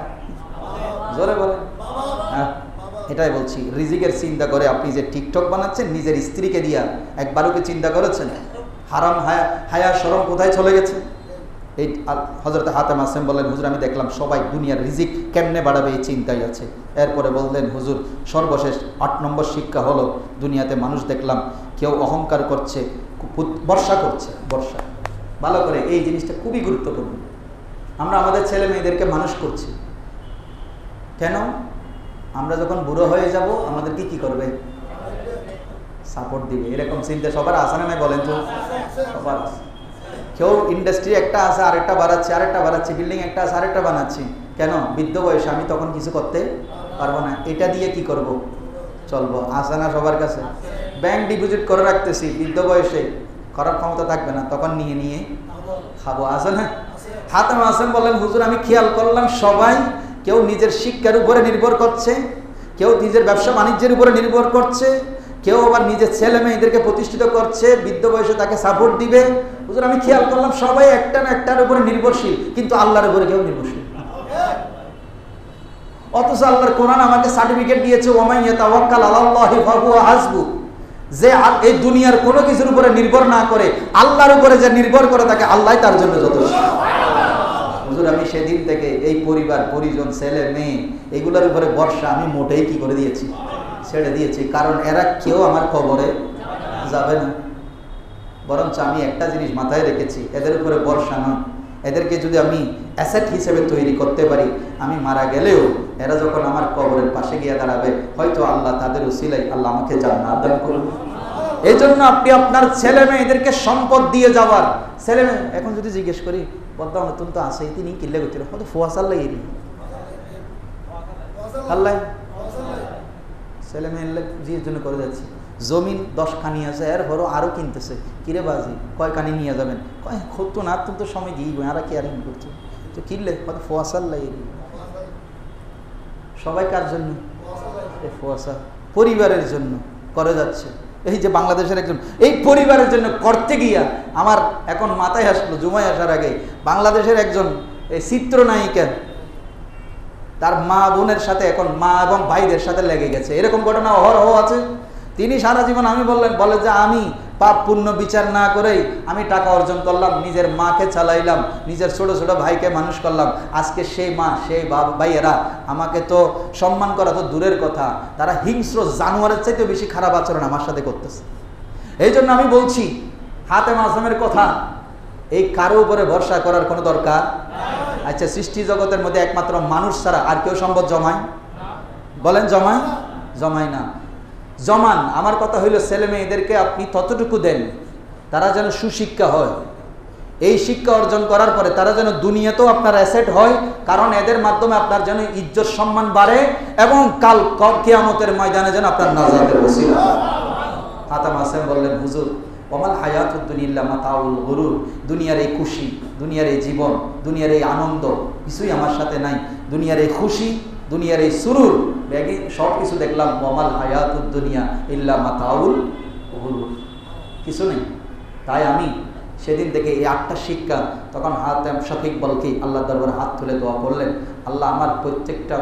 জোরে বলে, এটাই বলছি, রিজিকের চিন্তা করে আপনি যে টিকটক বানাচ্ছেন নিজের স্ত্রীকে দিয়া, একবারও কি চিন্তা করেছেন? হারাম হায়া শরম কোথায় চলে গেছে? এই হযরত হাতেম আসেম বললেন, হুজুর আমি দেখলাম সবাই দুনিয়ার রিজিক কেমনে বাড়াবে এই চিন্তাই আছে। এরপরে বললেন, হুজুর সর্বশেষ 8 নম্বর শিক্ষা হলো, দুনিয়াতে মানুষ দেখলাম কেউ অহংকার করছে, বর্ষা করছে। বর্ষা ভালো করে, এই জিনিসটা খুবই গুরুত্বপূর্ণ। আমরা আমাদের ছেলে মেয়েদেরকে মানুষ করছি কেন? আমরা যখন বুড়ো হয়ে যাব আমাদেরকে কি করবে? সাপোর্ট দিবে। এরকম চিন্তা সবার আছে না? বলেন তো, সবার আছে। কেউ ইন্ডাস্ট্রি একটা আছে আরেকটা বাড়াচ্ছি, বিল্ডিং একটা আছে আরেকটা বানাচ্ছি। কেন? বৃদ্ধ বয়সে আমি তখন কিছু করতে পারবো না, এটা দিয়ে কি করব? চলবো। আছে না সবার কাছে? ব্যাংক ডিপোজিট করে রাখতেছি, বৃদ্ধ বয়সে করার ক্ষমতা থাকবে না, তখন নিয়ে নিয়ে খাবো। আছে না? হাতেম আসেম বলেন, হুজুর আমি খেয়াল করলাম সবাই, কেউ নিজের শিক্ষার উপরে নির্ভর করছে, কেউ নিজের ব্যবসা বাণিজ্যের উপরে নির্ভর করছে, কেউ আবার নিজের ছেলে মেয়েদেরকে প্রতিষ্ঠিত করছে, বৃদ্ধ বয়সে তাকে সাপোর্ট দিবে। হুজুর আমি খেয়াল করলাম সবাই একটা না একটার উপরে নির্ভরশীল, কিন্তু আল্লাহর উপরে কেউ নির্ভরশীল। অথচ আল্লাহর কোরআন আমাকে সার্টিফিকেট দিয়েছে, ওয়ামান ইয়াতাওয়াক্কাল আলাল্লাহি ফাহুয়া হাসবু, যে এই দুনিয়ার কোনো কিছুর উপরে নির্ভর না করে আল্লাহর উপরে যে নির্ভর করে তাকে আল্লাহই তার জন্য যথেষ্ট। হুজুর আমি সেদিন থেকে এই পরিবার পরিজন ছেলে মেয়ে এগুলোর উপরে ভরসা আমি মোটেই কি করে দিয়েছি? ছেড়ে দিয়েছি। কারণ এরা কেউ আমার কবরে যাবে না। বরঞ্চ আমি একটা জিনিস মাথায় রেখেছি, এদের উপরে ভরসা নয়, এদেরকে যদি আমি অ্যাসেট হিসেবে তৈরি করতে পারি, আমি মারা গেলেও এরা যখন আমার কবরের পাশে গিয়ে দাঁড়াবে, হয়তো আল্লাহ তাদের উসিলাই আল্লাহ আমাকে জান্নাত দান করবে। এই জন্য আপনি আপনার ছেলে মেয়েদেরকে সম্পদ দিয়ে যাওয়ার, ছেলে মেয়ে এখন যদি জিজ্ঞেস করি পদ্মা নতুন তো আছে, তিনি কিনলে করছিল হয়তো ফোয়াশাল্লাহ এরি আল্লাহ ছেলে মেয়ে জির জন্য করে যাচ্ছে। জমিন 10 কানি আছে, এর ভরো আরো কিনতেছে, কিরে বাজি কয় কানি নিয়ে যাবেন? কয় খোঁতো না, তুমি তো সময় দিই আর কেয়ারিং করছো, তো কিনলে হয়তো ফোয়াশাল্লাহ এরি। সবাই কার জন্য? ফোয়াশা পরিবারের জন্য করে যাচ্ছে। এই যে বাংলাদেশের একজন এই পরিবারের জন্য করতে গিয়া আমার এখন মাথায় আসলো, জুমায় আসার আগে, বাংলাদেশের একজন এই চিত্রনায়িকা তার মা বোনের সাথে এখন মা এবং ভাইদের সাথে লেগে গেছে। এরকম ঘটনা অহরহ আছে। তিনি সারা জীবন বলে যে আমি পাপ পুণ্য বিচার না করেই আমি টাকা অর্জন করলাম, নিজের মাকে চালাইলাম, নিজের ছোট ছোট ভাইকে মানুষ করলাম। আজকে সেই মা সেই ভাইয়েরা আমাকে তো সম্মান করা তো দূরের কথা, তারা হিংস্র জানোয়ারের চাইতে বেশি খারাপ আচরণ আমার সাথে করতেছে। এই জন্য আমি বলছি, হাতেম আসেমের কথা, এই কারো উপরে ভরসা করার কোনো দরকার। আচ্ছা, সৃষ্টি জগতের মধ্যে একমাত্র মানুষ ছাড়া আর কেউ সম্পদ জমায়? বলেন জমায় না। জমান, আমার কথা হইল ছেলে মেয়েদেরকে আপনি ততটুকু দেন তারা যেন সুশিক্ষা হয়। এই শিক্ষা অর্জন করার পরে তারা যেন দুনিয়াতেও আপনার অ্যাসেট হয়, কারণ এদের মাধ্যমে আপনার যেন ইজ্জত সম্মান বাড়ে এবং কাল কিয়ামতের ময়দানে যেন আপনার নাজাতের ওসিলা। হাতেম আসেম বললেন, হুজুর ওমাল হায়াতুদ দুনিয়া ইল্লা মাতাউল গুরুর, দুনিয়ার এই খুশি, দুনিয়ার এই জীবন, দুনিয়ার এই আনন্দ কিছুই আমার সাথে নাই। দুনিয়ার এই খুশি, দুনিয়ার এই সুরুর ব্যাগি সব কিছু দেখলাম, ওমাল হায়াতুদ দুনিয়া ইল্লা মাতাউল গুরুর, কিছু নেই। তাই আমি সেদিন থেকে এই 8টা শিক্ষা, তখন হাতেম শফিক বলকে আল্লাহ দরবারে হাত তুলে দোয়া করলেন, আল্লাহ আমার প্রত্যেকটা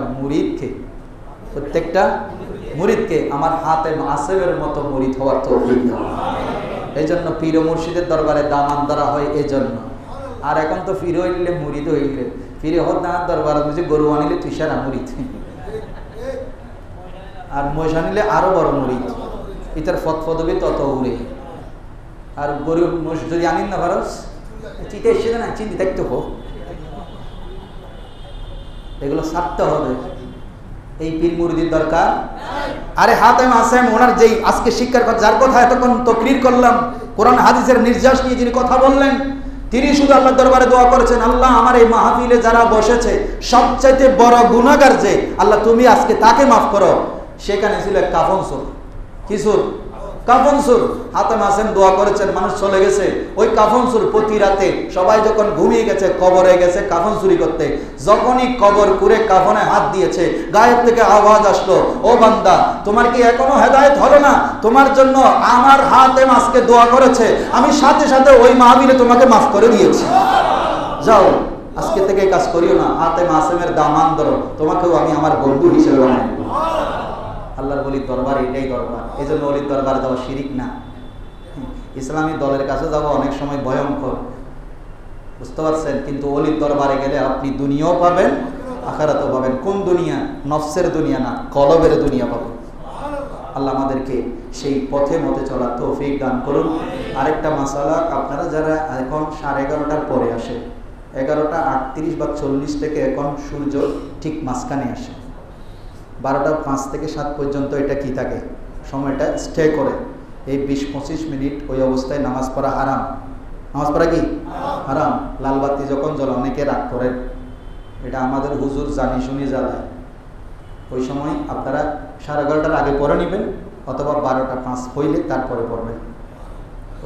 মুরিদকে আমার হাতেম আসেমের মতো মুরিদ হওয়ার তৌফিক দাও। এই জন্য পীর ও মুর্শিদের দরবারে দামান দ্বারা হয় এই জন্য। আর এখন তো পীর হইলে মুরিদ হইলে, পীর হত না দরবারে বুঝি গরু আনিলে তুষারা মুরিদ, আর মহিষ আনিলে আরো বড় মুরিদ, ইতার ফদফদবি তত উড়ে। আর গরু মহিষ যদি আনিন না ভারস চিতে এসে না চিন্তি থাকতে হোক, এগুলো ছাড়তে হবে। এই পীর মুরিদের দরকার। আরে হাতেম আসেম ওনার যেই আজকে শিক্ষার কথা, যার কথা এতক্ষণ তাকরীর করলাম, কোরআন হাদিসের নির্যাস নিয়ে যিনি কথা বললেন, তিনি শুধু আল্লাহর দরবারে দোয়া করেছেন, আল্লাহ আমার এই মাহফিলে যারা বসেছে সবচাইতে বড় গুনাহগার যে, আল্লাহ তুমি আজকে তাকে মাফ করো। সেখানে ছিল কাফন সুর, কিসুর কাফন সুর। হাতেম আসেম দোয়া করেছেন, মানুষ চলে গেছে, ওই কাফন সুর প্রতি রাতে সবাই যখন ঘুমিয়ে গেছে কবরে গেছে কাফন চুরি করতে, যখনই কবর করে কাফনে হাত দিয়েছে গায়েব থেকে আওয়াজ আসলো, ও বান্দা তোমার কি এখনো হেদায়েত হলো না? তোমার জন্য আমার হাতেম আজকে দোয়া করেছে, আমি সাথে সাথে ওই মাহফিলে তোমাকে মাফ করে দিয়েছি, যাও আজকে থেকে কাজ করিও না, হাতেম আসেমের দামান ধরো, তোমাকেও আমি আমার বন্ধু হিসেবে বানাই। আল্লাহর ওলির দরবার এটাই দরবার, এই জন্য ওলির দরবারে যাওয়া শিরিক না। ইসলামী দলের কাছে যাওয়া অনেক সময় ভয়ঙ্কর, বুঝতে পারছেন, কিন্তু ওলির দরবারে গেলে আপনি দুনিয়াও পাবেন আখিরাতও পাবেন। কোন দুনিয়া? নফসের দুনিয়া না, কলবের দুনিয়া পাবেন। আল্লাহ আমাদেরকে সেই পথে মতে চলার তৌফিক দান করুন। আরেকটা মাসালা, আপনারা যারা এখন 11:30টার পরে আসে, 11:38 বা 40 থেকে এখন সূর্য ঠিক মাঝখানে আসে, 12:05 থেকে 7 পর্যন্ত এটা কি থাকে, সময়টা স্টে করে। এই 20-25 মিনিট ওই অবস্থায় নামাজ পড়া হারাম। নামাজ পড়া কি হারাম? লালবাতি যখন জ্বলে, অনেকে রাগ করেন, এটা আমাদের হুজুর জানি শুনি জ্বালায়। ওই সময় আপনারা 11:30টার আগে পড়ে নেবেন, অথবা 12:05 হইলে তারপরে পড়বেন।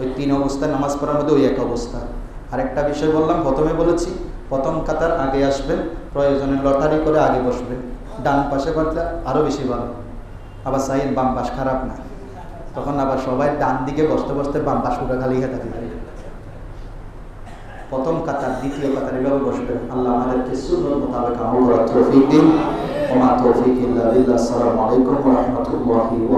ওই 3 অবস্থায় নামাজ পড়ার মধ্যে ওই এক অবস্থা। আরেকটা বিষয় বললাম, প্রথমে বলেছি, প্রথম কাতার আগে আসবেন, প্রয়োজনে লটারি করে আগে বসবেন। ডান পাশে বসলে আরও বেশি ভালো। আবার সাইন বাম পাশ খারাপ না, তখন আবার সবাই ডান দিকে বসতে বসতে বাম পাশ উঠে খালি খেতে দিবে। প্রথম কাতার, দ্বিতীয় কাতার এভাবে বসবেন। আল্লাহ আমাদেরকে সুন্নাত মোতাবেক আমল করার তৌফিক দিন। ওয়া মা তৌফিক ইল্লা বিল্লাহ। আসসালামু আলাইকুম ওয়া রাহমাতুল্লাহি ওয়া